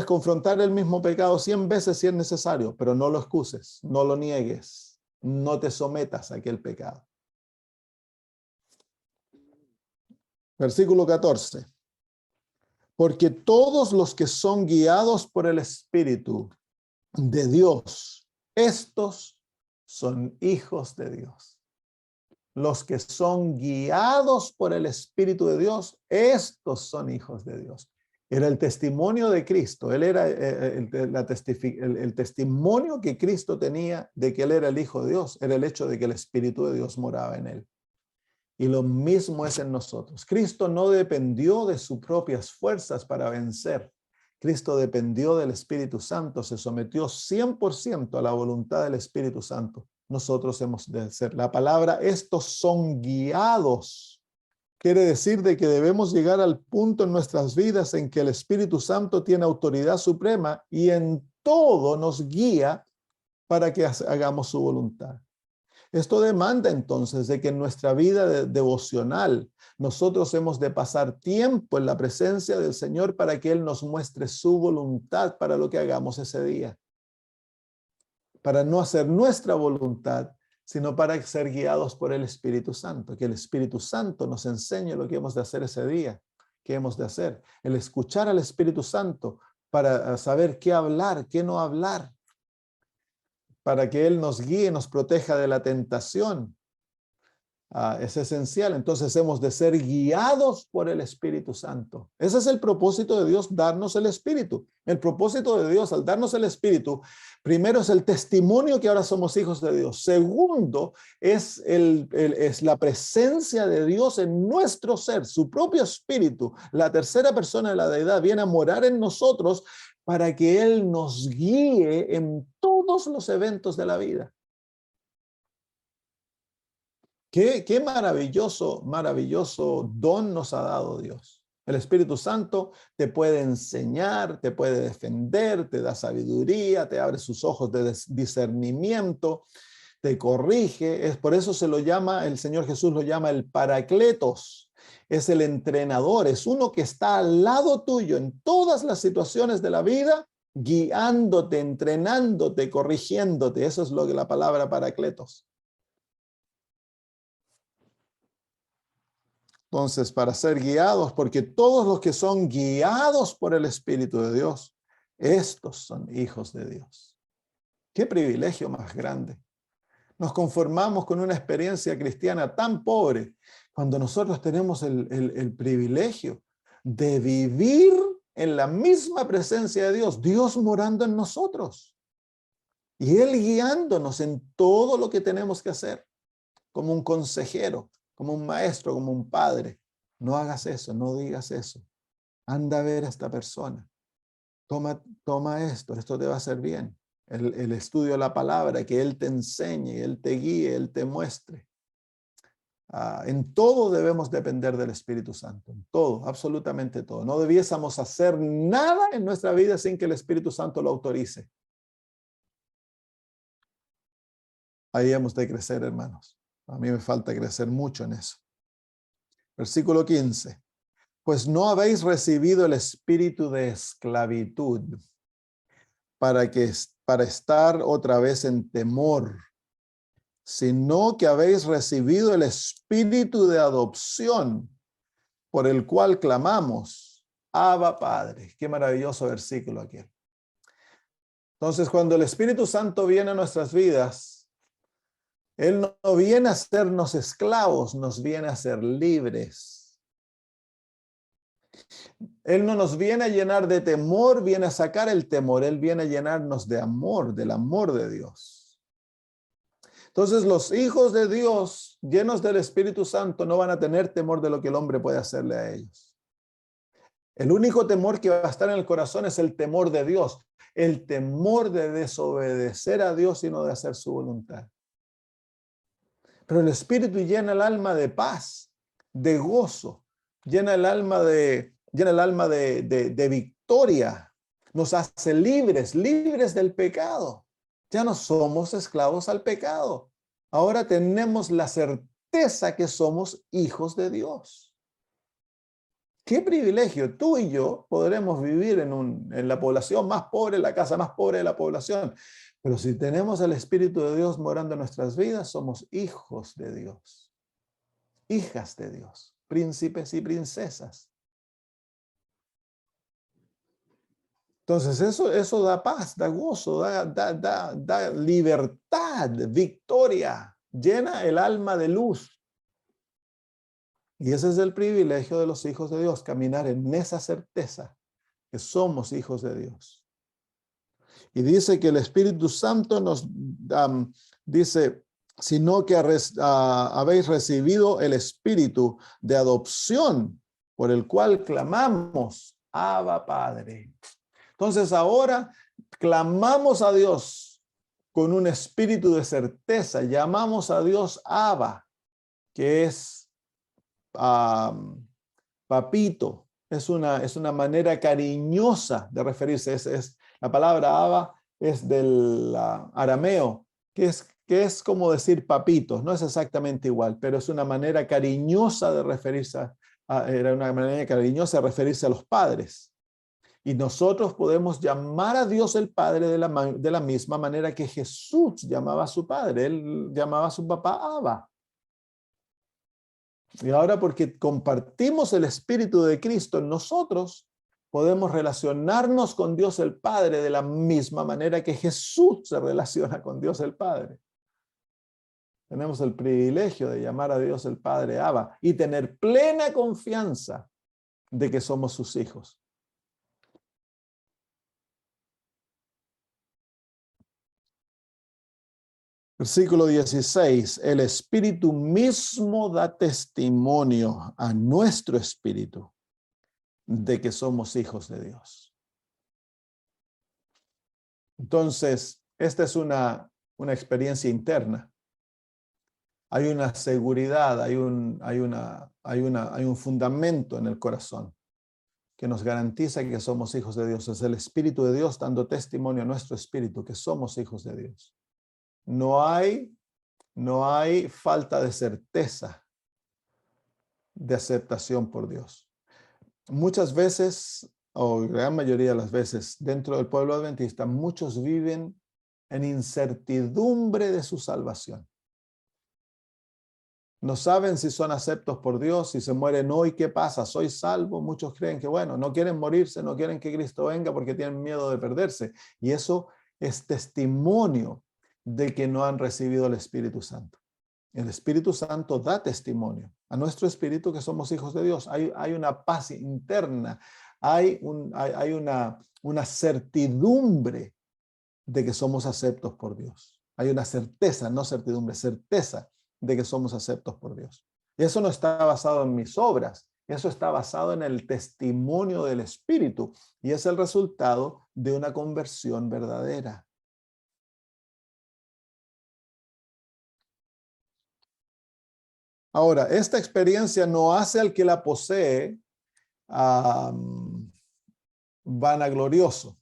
confrontar el mismo pecado 100 veces si es necesario, pero no lo excuses, no lo niegues, no te sometas a aquel pecado. Versículo 14. Porque todos los que son guiados por el Espíritu de Dios, estos son hijos de Dios. Los que son guiados por el Espíritu de Dios, estos son hijos de Dios. Era el testimonio de Cristo. Él era el testimonio que Cristo tenía de que Él era el Hijo de Dios. Era el hecho de que el Espíritu de Dios moraba en Él. Y lo mismo es en nosotros. Cristo no dependió de sus propias fuerzas para vencer. Cristo dependió del Espíritu Santo, se sometió 100% a la voluntad del Espíritu Santo. Nosotros hemos de ser. La palabra estos son guiados. Quiere decir de que debemos llegar al punto en nuestras vidas en que el Espíritu Santo tiene autoridad suprema y en todo nos guía para que hagamos su voluntad. Esto demanda entonces de que en nuestra vida devocional nosotros hemos de pasar tiempo en la presencia del Señor para que Él nos muestre su voluntad para lo que hagamos ese día. Para no hacer nuestra voluntad, sino para ser guiados por el Espíritu Santo. Que el Espíritu Santo nos enseñe lo que hemos de hacer ese día. ¿Qué hemos de hacer? El escuchar al Espíritu Santo para saber qué hablar, qué no hablar. Para que Él nos guíe, nos proteja de la tentación. Es esencial. Entonces hemos de ser guiados por el Espíritu Santo. Ese es el propósito de Dios, darnos el Espíritu. El propósito de Dios al darnos el Espíritu, primero es el testimonio que ahora somos hijos de Dios. Segundo es la presencia de Dios en nuestro ser, su propio Espíritu. La tercera persona de la deidad viene a morar en nosotros para que Él nos guíe en todos los eventos de la vida. Qué maravilloso don nos ha dado Dios. El Espíritu Santo te puede enseñar, te puede defender, te da sabiduría, te abre sus ojos de discernimiento, te corrige. Es por eso se lo llama, el Señor Jesús lo llama el Paracletos. Es el entrenador, es uno que está al lado tuyo en todas las situaciones de la vida, guiándote, entrenándote, corrigiéndote. Eso es lo que la palabra Paracletos. Entonces, para ser guiados, porque todos los que son guiados por el Espíritu de Dios, estos son hijos de Dios. Qué privilegio más grande. Nos conformamos con una experiencia cristiana tan pobre cuando nosotros tenemos el privilegio de vivir en la misma presencia de Dios, Dios morando en nosotros y Él guiándonos en todo lo que tenemos que hacer, como un consejero, como un maestro, como un padre. No hagas eso, no digas eso. Anda a ver a esta persona. Toma esto te va a hacer bien. El estudio de la palabra, que Él te enseñe, Él te guíe, Él te muestre. En todo debemos depender del Espíritu Santo, en todo, absolutamente todo. No debiésemos hacer nada en nuestra vida sin que el Espíritu Santo lo autorice. Ahí hemos de crecer, hermanos. A mí me falta crecer mucho en eso. Versículo 15. Pues no habéis recibido el espíritu de esclavitud para estar otra vez en temor, sino que habéis recibido el espíritu de adopción, por el cual clamamos, Abba Padre. Qué maravilloso versículo aquí. Entonces, cuando el Espíritu Santo viene a nuestras vidas, Él no viene a hacernos esclavos, nos viene a ser libres. Él no nos viene a llenar de temor, viene a sacar el temor. Él viene a llenarnos de amor, del amor de Dios. Entonces, los hijos de Dios, llenos del Espíritu Santo, no van a tener temor de lo que el hombre puede hacerle a ellos. El único temor que va a estar en el corazón es el temor de Dios, el temor de desobedecer a Dios y no de hacer su voluntad. Pero el Espíritu llena el alma de paz, de gozo, llena el alma de victoria, nos hace libres del pecado. Ya no somos esclavos al pecado. Ahora tenemos la certeza que somos hijos de Dios. Qué privilegio. Tú y yo podremos vivir en la población más pobre, en la casa más pobre de la población. Pero si tenemos el Espíritu de Dios morando en nuestras vidas, somos hijos de Dios, hijas de Dios, príncipes y princesas. Entonces eso da paz, da gozo, da libertad, victoria, llena el alma de luz. Y ese es el privilegio de los hijos de Dios, caminar en esa certeza que somos hijos de Dios. Y dice que el Espíritu Santo nos dice, sino que habéis recibido el Espíritu de adopción, por el cual clamamos, Abba Padre. Entonces ahora clamamos a Dios con un espíritu de certeza, llamamos a Dios Abba, que es papito, es una manera cariñosa de referirse. La palabra Abba es del arameo, que es como decir papito, no es exactamente igual, pero es una manera cariñosa de referirse era una manera cariñosa de referirse a los padres. Y nosotros podemos llamar a Dios el Padre de la misma manera que Jesús llamaba a su Padre. Él llamaba a su papá Abba. Y ahora, porque compartimos el Espíritu de Cristo en nosotros, podemos relacionarnos con Dios el Padre de la misma manera que Jesús se relaciona con Dios el Padre. Tenemos el privilegio de llamar a Dios el Padre Abba y tener plena confianza de que somos sus hijos. Versículo 16, el Espíritu mismo da testimonio a nuestro espíritu de que somos hijos de Dios. Entonces, esta es una experiencia interna. Hay una seguridad, hay un fundamento en el corazón que nos garantiza que somos hijos de Dios. Es el Espíritu de Dios dando testimonio a nuestro espíritu que somos hijos de Dios. No hay falta de certeza de aceptación por Dios. Muchas veces, o gran mayoría de las veces, dentro del pueblo adventista, muchos viven en incertidumbre de su salvación. No saben si son aceptos por Dios, si se mueren hoy, ¿qué pasa? ¿Soy salvo? Muchos creen que, bueno, no quieren morirse, no quieren que Cristo venga porque tienen miedo de perderse. Y eso es testimonio de que no han recibido el Espíritu Santo. El Espíritu Santo da testimonio a nuestro espíritu que somos hijos de Dios. Hay una paz interna, hay una certidumbre de que somos aceptos por Dios. Hay una certeza, no certidumbre, certeza de que somos aceptos por Dios. Y eso no está basado en mis obras, eso está basado en el testimonio del Espíritu y es el resultado de una conversión verdadera. Ahora, esta experiencia no hace al que la posee vanaglorioso.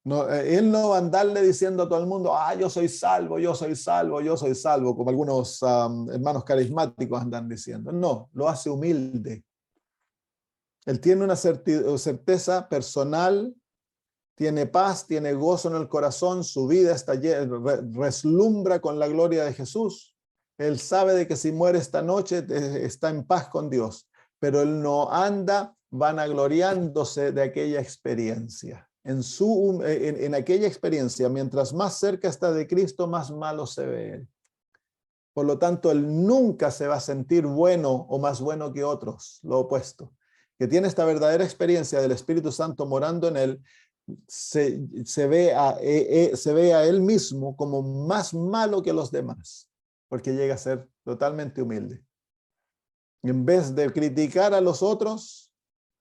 No, él no va a andarle diciendo a todo el mundo, yo soy salvo, yo soy salvo, yo soy salvo, como algunos hermanos carismáticos andan diciendo. No, lo hace humilde. Él tiene una certeza personal, tiene paz, tiene gozo en el corazón, su vida reslumbra con la gloria de Jesús. Él sabe de que si muere esta noche está en paz con Dios, pero él no anda vanagloriándose de aquella experiencia. En aquella experiencia, mientras más cerca está de Cristo, más malo se ve él. Por lo tanto, él nunca se va a sentir bueno o más bueno que otros, lo opuesto. Que tiene esta verdadera experiencia del Espíritu Santo morando en él, se ve a él mismo como más malo que los demás, porque llega a ser totalmente humilde. En vez de criticar a los otros,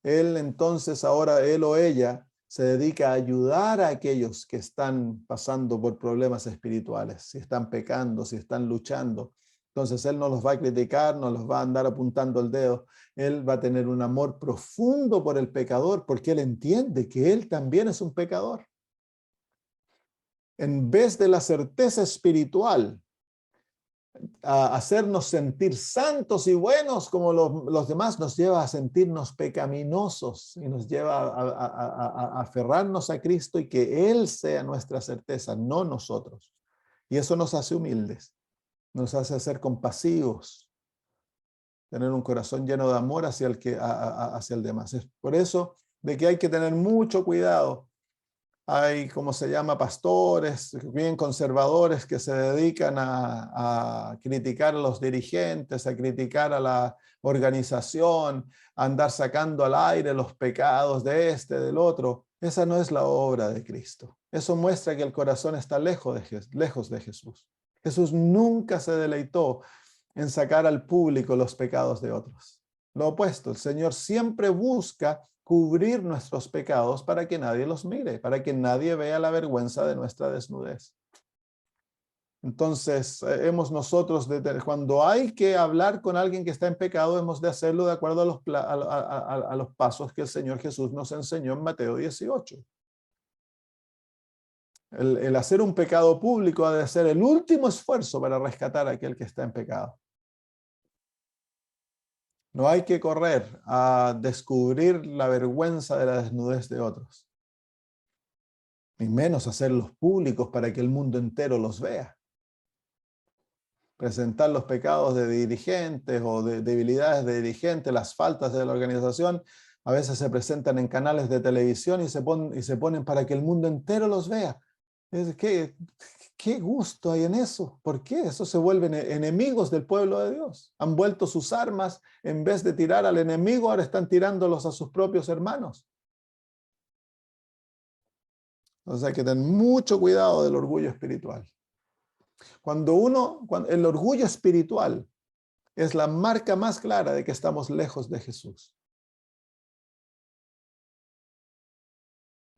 él entonces ahora, él o ella, se dedica a ayudar a aquellos que están pasando por problemas espirituales, si están pecando, si están luchando. Entonces él no los va a criticar, no los va a andar apuntando el dedo. Él va a tener un amor profundo por el pecador porque él entiende que él también es un pecador. En vez de la certeza espiritual, a hacernos sentir santos y buenos como los demás, nos lleva a sentirnos pecaminosos y nos lleva a aferrarnos a Cristo y que Él sea nuestra certeza, no nosotros. Y eso nos hace humildes, nos hace ser compasivos, tener un corazón lleno de amor hacia el demás. Es por eso de que hay que tener mucho cuidado. Hay, como se llama, pastores bien conservadores que se dedican a criticar a los dirigentes, a criticar a la organización, a andar sacando al aire los pecados de este, del otro. Esa no es la obra de Cristo. Eso muestra que el corazón está lejos de Jesús. Jesús nunca se deleitó en sacar al público los pecados de otros. Lo opuesto, el Señor siempre busca cubrir nuestros pecados para que nadie los mire, para que nadie vea la vergüenza de nuestra desnudez. Entonces, cuando hay que hablar con alguien que está en pecado, hemos de hacerlo de acuerdo a los pasos que el Señor Jesús nos enseñó en Mateo 18. El hacer un pecado público ha de ser el último esfuerzo para rescatar a aquel que está en pecado. No hay que correr a descubrir la vergüenza de la desnudez de otros, ni menos hacerlos públicos para que el mundo entero los vea. Presentar los pecados de dirigentes o de debilidades de dirigentes, las faltas de la organización, a veces se presentan en canales de televisión y se ponen para que el mundo entero los vea. ¿Qué gusto hay en eso? ¿Por qué? Eso se vuelven enemigos del pueblo de Dios. Han vuelto sus armas, en vez de tirar al enemigo, ahora están tirándolos a sus propios hermanos. Entonces hay que tener mucho cuidado del orgullo espiritual. Cuando el orgullo espiritual es la marca más clara de que estamos lejos de Jesús.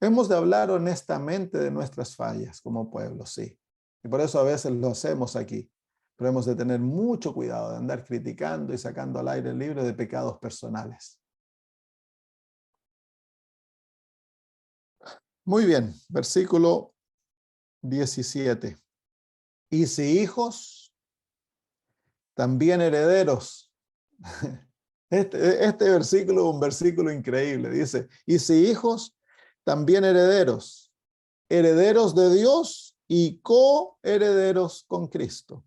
Hemos de hablar honestamente de nuestras fallas como pueblo, sí. Y por eso a veces lo hacemos aquí. Pero hemos de tener mucho cuidado de andar criticando y sacando al aire libre de pecados personales. Muy bien, versículo 17. Y si hijos, también herederos. Este versículo es un versículo increíble. Dice, y si hijos, también herederos. Herederos de Dios y coherederos con Cristo.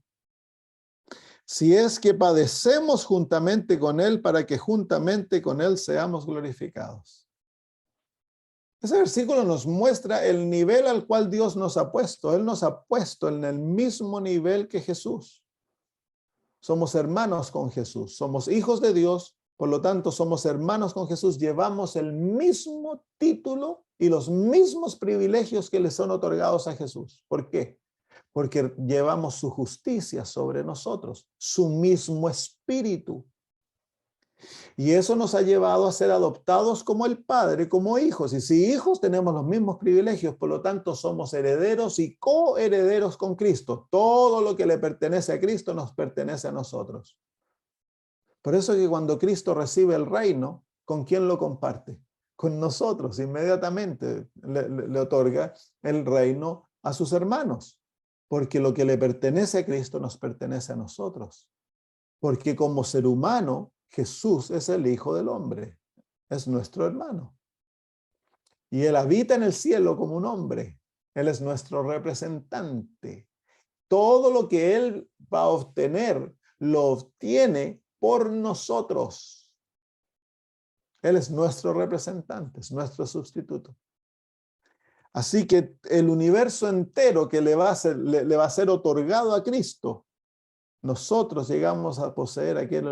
Si es que padecemos juntamente con Él, para que juntamente con Él seamos glorificados. Ese versículo nos muestra el nivel al cual Dios nos ha puesto. Él nos ha puesto en el mismo nivel que Jesús. Somos hermanos con Jesús. Somos hijos de Dios Por lo tanto, somos hermanos con Jesús, llevamos el mismo título y los mismos privilegios que le son otorgados a Jesús. ¿Por qué? Porque llevamos su justicia sobre nosotros, su mismo espíritu. Y eso nos ha llevado a ser adoptados como el Padre, como hijos. Y si hijos, tenemos los mismos privilegios, por lo tanto somos herederos y coherederos con Cristo. Todo lo que le pertenece a Cristo nos pertenece a nosotros. Por eso es que cuando Cristo recibe el reino, ¿con quién lo comparte? Con nosotros. Inmediatamente le otorga el reino a sus hermanos. Porque lo que le pertenece a Cristo nos pertenece a nosotros. Porque como ser humano, Jesús es el Hijo del Hombre, es nuestro hermano. Y Él habita en el cielo como un hombre. Él es nuestro representante. Todo lo que Él va a obtener, lo obtiene por nosotros. Él es nuestro representante, es nuestro sustituto. Así que el universo entero que le va a ser otorgado a Cristo, nosotros llegamos a poseer aquel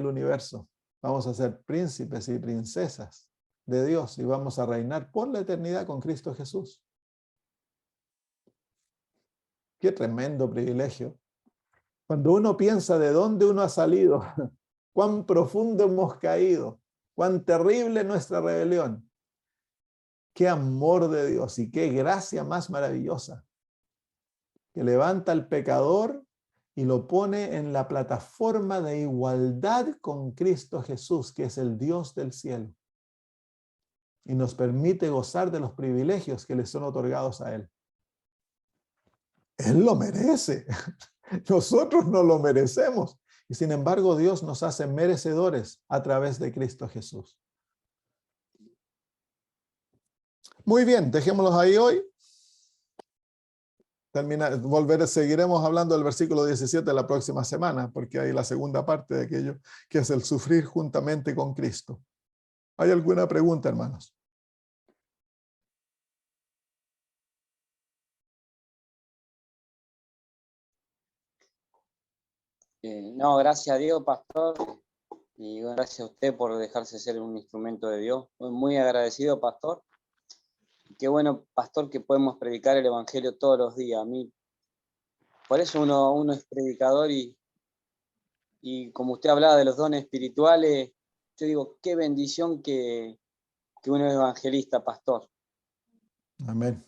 universo. Vamos a ser príncipes y princesas de Dios y vamos a reinar por la eternidad con Cristo Jesús. Qué tremendo privilegio. Cuando uno piensa de dónde uno ha salido, cuán profundo hemos caído, cuán terrible nuestra rebelión. Qué amor de Dios y qué gracia más maravillosa, que levanta al pecador y lo pone en la plataforma de igualdad con Cristo Jesús, que es el Dios del cielo. Y nos permite gozar de los privilegios que le son otorgados a Él. Él lo merece. Nosotros no lo merecemos. Y sin embargo, Dios nos hace merecedores a través de Cristo Jesús. Muy bien, dejémoslos ahí hoy. Seguiremos hablando del versículo 17 la próxima semana, porque hay la segunda parte de aquello, que es el sufrir juntamente con Cristo. ¿Hay alguna pregunta, hermanos? No, gracias a Dios, pastor, y gracias a usted por dejarse ser un instrumento de Dios. Estoy muy agradecido, pastor. Qué bueno, pastor, que podemos predicar el evangelio todos los días. A mí, por eso uno es predicador y como usted hablaba de los dones espirituales, yo digo, qué bendición que uno es evangelista, pastor. Amén.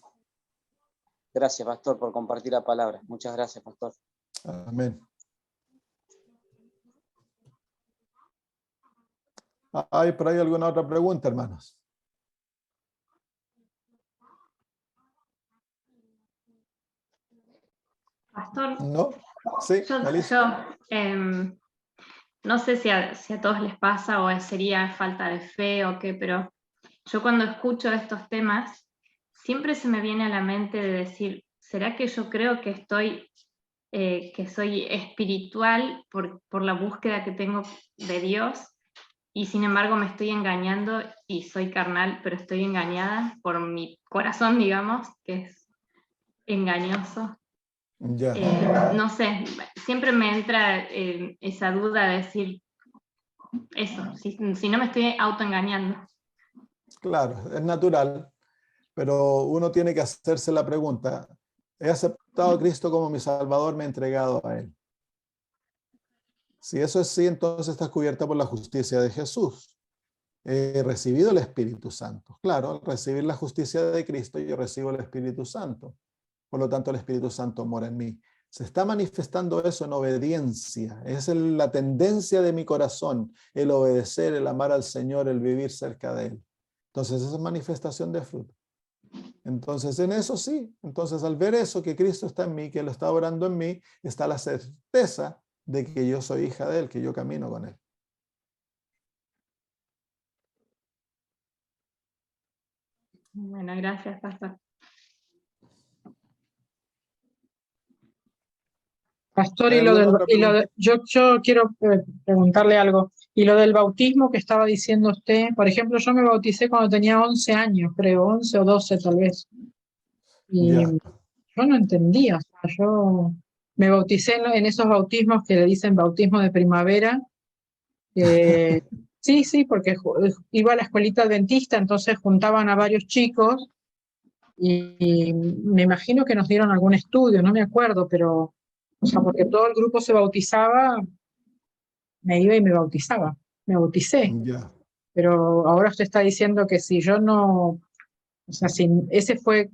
Gracias, pastor, por compartir la palabra. Muchas gracias, pastor. Amén. ¿Hay por ahí alguna otra pregunta, hermanos? Pastor, ¿No? Sí, no sé si a todos les pasa o sería falta de fe o qué, pero yo cuando escucho estos temas, siempre se me viene a la mente de decir, ¿será que yo creo que que soy espiritual por la búsqueda que tengo de Dios? Y sin embargo me estoy engañando y soy carnal, pero estoy engañada por mi corazón, digamos, que es engañoso. ya. No sé, siempre me entra esa duda de decir eso, si no me estoy autoengañando. Claro, es natural, pero uno tiene que hacerse la pregunta, ¿he aceptado a Cristo como mi Salvador? ¿Me he entregado a Él? Si eso es sí, entonces estás cubierta por la justicia de Jesús. He recibido el Espíritu Santo. Claro, al recibir la justicia de Cristo, yo recibo el Espíritu Santo. Por lo tanto, el Espíritu Santo mora en mí. Se está manifestando eso en obediencia. Es la tendencia de mi corazón, el obedecer, el amar al Señor, el vivir cerca de Él. Entonces, esa es manifestación de fruto. Entonces, en eso sí. Entonces, al ver eso, que Cristo está en mí, que Él está obrando en mí, está la certeza de que yo soy hija de Él, que yo camino con Él. Bueno, gracias, pastor. Pastor, yo quiero preguntarle algo. Y lo del bautismo que estaba diciendo usted, por ejemplo, yo me bauticé cuando tenía 11 años, creo, 11 o 12 tal vez. Y Ya. yo no entendía, o sea, yo me bauticé en esos bautismos que le dicen bautismo de primavera, Sí, sí, porque iba a la escuelita adventista, entonces juntaban a varios chicos y me imagino que nos dieron algún estudio, no me acuerdo, pero, o sea, porque todo el grupo se bautizaba, me iba y me bautizaba, me bauticé, Ya. pero ahora usted está diciendo que si yo no, o sea, si ese fue,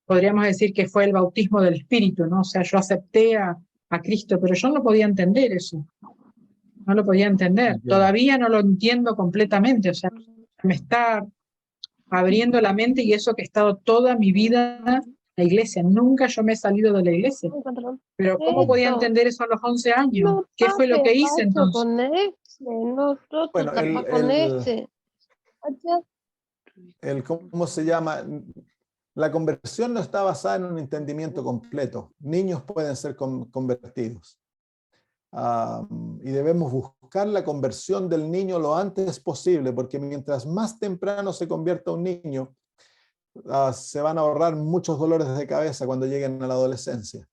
podríamos decir que fue el bautismo del Espíritu, ¿no? O sea, yo acepté a Cristo, pero yo no podía entender eso, no lo podía entender, Ya. todavía no lo entiendo completamente, o sea, me está abriendo la mente y eso que he estado toda mi vida en la iglesia, nunca yo me he salido de la iglesia, pero ¿cómo podía Esto, entender eso a los 11 años? no ¿Qué fue lo tape que hice pacho entonces? con ese, no Bueno, tapa con ese. ¿cómo se llama? La conversión no está basada en un entendimiento completo. Niños pueden ser convertidos. Y debemos buscar la conversión del niño lo antes posible, porque mientras más temprano se convierta un niño, se van a ahorrar muchos dolores de cabeza cuando lleguen a la adolescencia.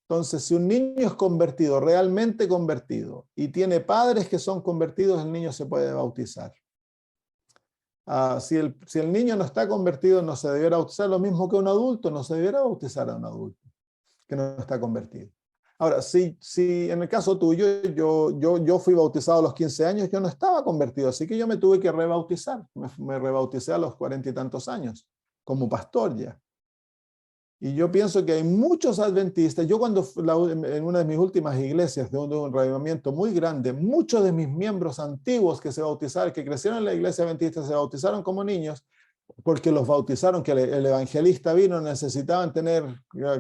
Entonces, si un niño es convertido, realmente convertido, y tiene padres que son convertidos, el niño se puede bautizar. Si el niño no está convertido, no se debiera bautizar, lo mismo que un adulto, no se debiera bautizar a un adulto que no está convertido. Ahora, si en el caso tuyo, yo fui bautizado a los 15 años, yo no estaba convertido, así que yo me tuve que rebautizar. Me rebauticé a los 40 y tantos años, como pastor ya. Y yo pienso que hay muchos adventistas. Yo en una de mis últimas iglesias, de un reavivamiento muy grande, muchos de mis miembros antiguos que se bautizaron, que crecieron en la iglesia adventista, se bautizaron como niños, porque los bautizaron, que el evangelista vino, necesitaban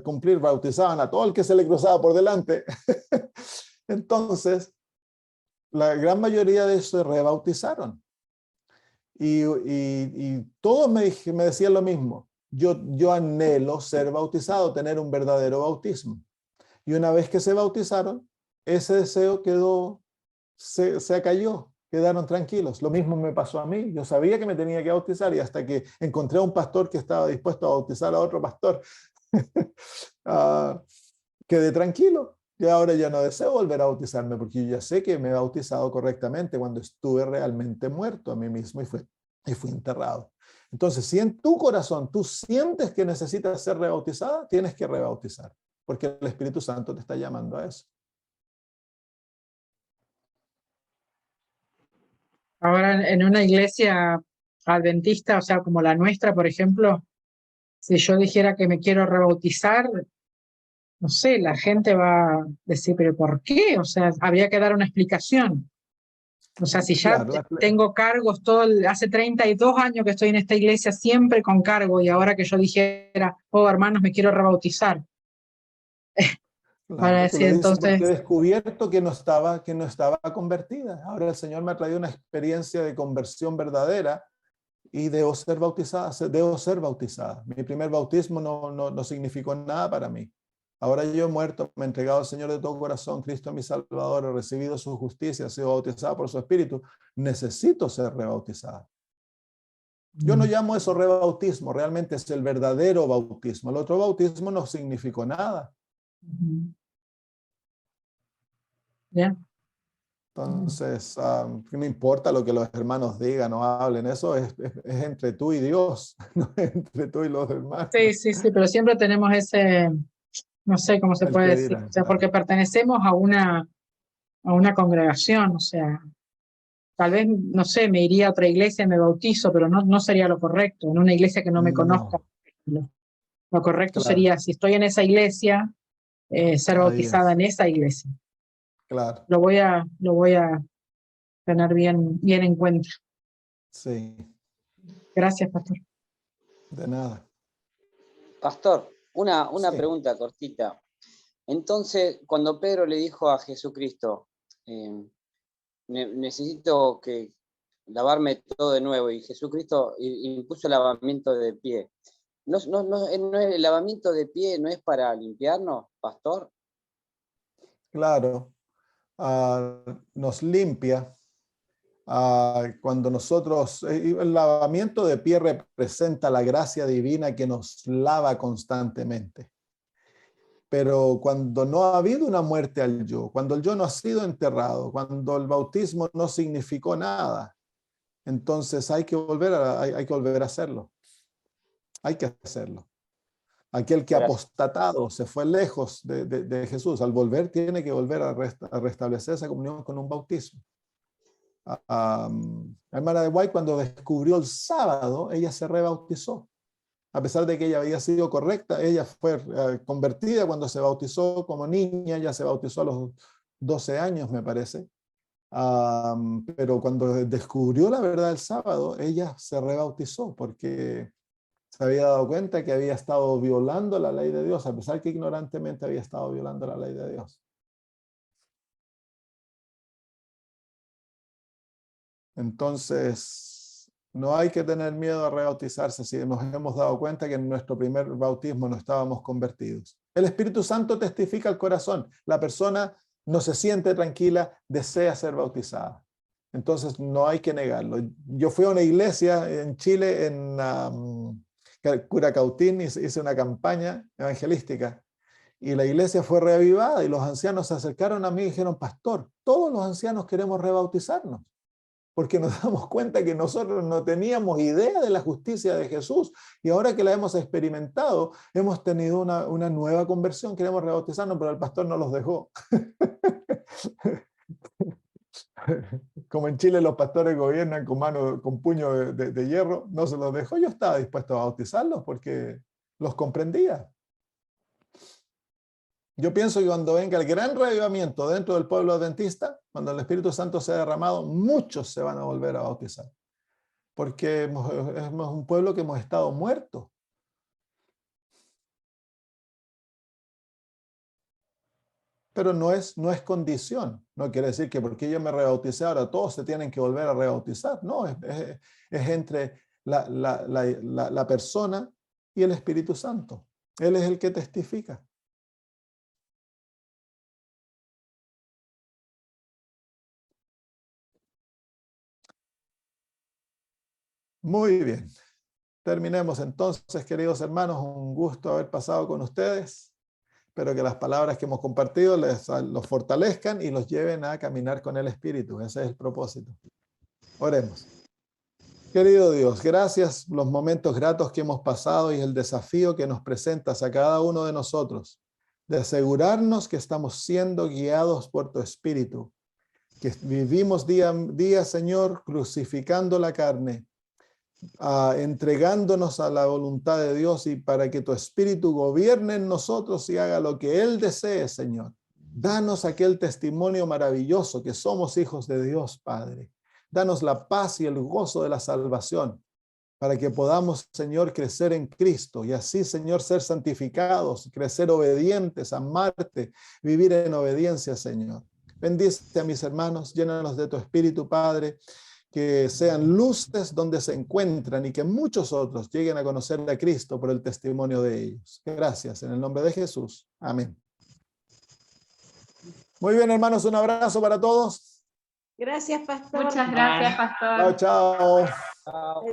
cumplir, bautizaban a todo el que se le cruzaba por delante. Entonces, la gran mayoría de ellos se rebautizaron. Y todos me decían lo mismo. Yo anhelo ser bautizado, tener un verdadero bautismo. Y una vez que se bautizaron, ese deseo se acalló, quedaron tranquilos. Lo mismo me pasó a mí. Yo sabía que me tenía que bautizar y hasta que encontré a un pastor que estaba dispuesto a bautizar a otro pastor, quedé tranquilo. Y ahora ya no deseo volver a bautizarme porque yo ya sé que me he bautizado correctamente cuando estuve realmente muerto a mí mismo y fui enterrado. Entonces, si en tu corazón tú sientes que necesitas ser rebautizada, tienes que rebautizar, porque el Espíritu Santo te está llamando a eso. Ahora en una iglesia adventista, o sea, como la nuestra, por ejemplo, si yo dijera que me quiero rebautizar, no sé, la gente va a decir, pero ¿por qué? O sea, habría que dar una explicación. O sea, si ya Claro, tengo cargos, hace 32 años que estoy en esta iglesia siempre con cargo y ahora que yo dijera, oh hermanos, me quiero rebautizar. Para claro, tú decir lo dices porque he entonces, descubierto que no estaba convertida. Ahora el Señor me ha traído una experiencia de conversión verdadera y debo ser bautizada. Mi primer bautismo no significó nada para mí. Ahora yo he muerto, me he entregado al Señor de todo corazón, Cristo es mi Salvador, he recibido su justicia, he sido bautizada por su Espíritu. Necesito ser rebautizada. Yo no llamo eso rebautismo, realmente es el verdadero bautismo. El otro bautismo no significó nada. ¿ya? Entonces, no importa lo que los hermanos digan o hablen, eso es entre tú y Dios, no entre tú y los hermanos. Sí, sí, sí, pero siempre tenemos ese, no sé cómo se El puede que decir, dirán, o sea, claro. porque pertenecemos a una congregación, o sea, tal vez, no sé, me iría a otra iglesia y me bautizo, pero no sería lo correcto, en una iglesia que no me conozca. No, Lo correcto claro, sería, si estoy en esa iglesia, ser ahí bautizada es, en esa iglesia. claro, Lo voy a tener bien en cuenta. sí, Gracias, pastor. de nada. Pastor, una Sí, pregunta cortita. Entonces, cuando Pedro le dijo a Jesucristo, necesito que lavarme todo de nuevo, y Jesucristo impuso el lavamiento de pie. ¿El lavamiento de pie no es para limpiarnos, pastor? claro, nos limpia. Cuando nosotros, el lavamiento de pie representa la gracia divina que nos lava constantemente. Pero cuando no ha habido una muerte al yo, cuando el yo no ha sido enterrado, cuando el bautismo no significó nada, entonces hay que volver a hacerlo. Hay que hacerlo. Aquel que apostatado se fue lejos de Jesús, al volver tiene que volver a restablecer esa comunión con un bautismo. La hermana de White, cuando descubrió el sábado, ella se rebautizó. A pesar de que ella había sido correcta, ella fue convertida cuando se bautizó como niña, ya se bautizó a los 12 años, me parece. Pero cuando descubrió la verdad el sábado, ella se rebautizó porque se había dado cuenta que había estado violando la ley de Dios, a pesar que ignorantemente había estado violando la ley de Dios. Entonces, no hay que tener miedo a rebautizarse si nos hemos dado cuenta que en nuestro primer bautismo no estábamos convertidos. El Espíritu Santo testifica el corazón. La persona no se siente tranquila, desea ser bautizada. Entonces, no hay que negarlo. Yo fui a una iglesia en Chile, en Curacautín, hice una campaña evangelística. Y la iglesia fue reavivada y los ancianos se acercaron a mí y dijeron, pastor, todos los ancianos queremos rebautizarnos, porque nos damos cuenta que nosotros no teníamos idea de la justicia de Jesús y ahora que la hemos experimentado, hemos tenido una nueva conversión, queremos rebautizarnos, pero el pastor no los dejó. Como en Chile los pastores gobiernan con puño de hierro, no se los dejó. Yo estaba dispuesto a bautizarlos porque los comprendía. Yo pienso que cuando venga el gran reavivamiento dentro del pueblo adventista, cuando el Espíritu Santo sea derramado, muchos se van a volver a bautizar. Porque es un pueblo que hemos estado muertos. Pero no es condición. No quiere decir que porque yo me rebauticé ahora todos se tienen que volver a rebautizar. No, es entre la persona y el Espíritu Santo. Él es el que testifica. Muy bien. Terminemos entonces, queridos hermanos. Un gusto haber pasado con ustedes. Espero que las palabras que hemos compartido los fortalezcan y los lleven a caminar con el Espíritu. Ese es el propósito. Oremos. Querido Dios, gracias por los momentos gratos que hemos pasado y el desafío que nos presentas a cada uno de nosotros de asegurarnos que estamos siendo guiados por tu Espíritu, que vivimos día a día, Señor, crucificando la carne, entregándonos a la voluntad de Dios y para que tu Espíritu gobierne en nosotros y haga lo que Él desee, Señor. Danos aquel testimonio maravilloso que somos hijos de Dios, Padre. Danos la paz y el gozo de la salvación para que podamos, Señor, crecer en Cristo y así, Señor, ser santificados, crecer obedientes, amarte, vivir en obediencia, Señor. Bendice a mis hermanos, llénanos de tu Espíritu, Padre, que sean luces donde se encuentran y que muchos otros lleguen a conocer a Cristo por el testimonio de ellos. Gracias, en el nombre de Jesús. Amén. Muy bien, hermanos, un abrazo para todos. Gracias, pastor. Muchas gracias, pastor. Chao, chao. Chao.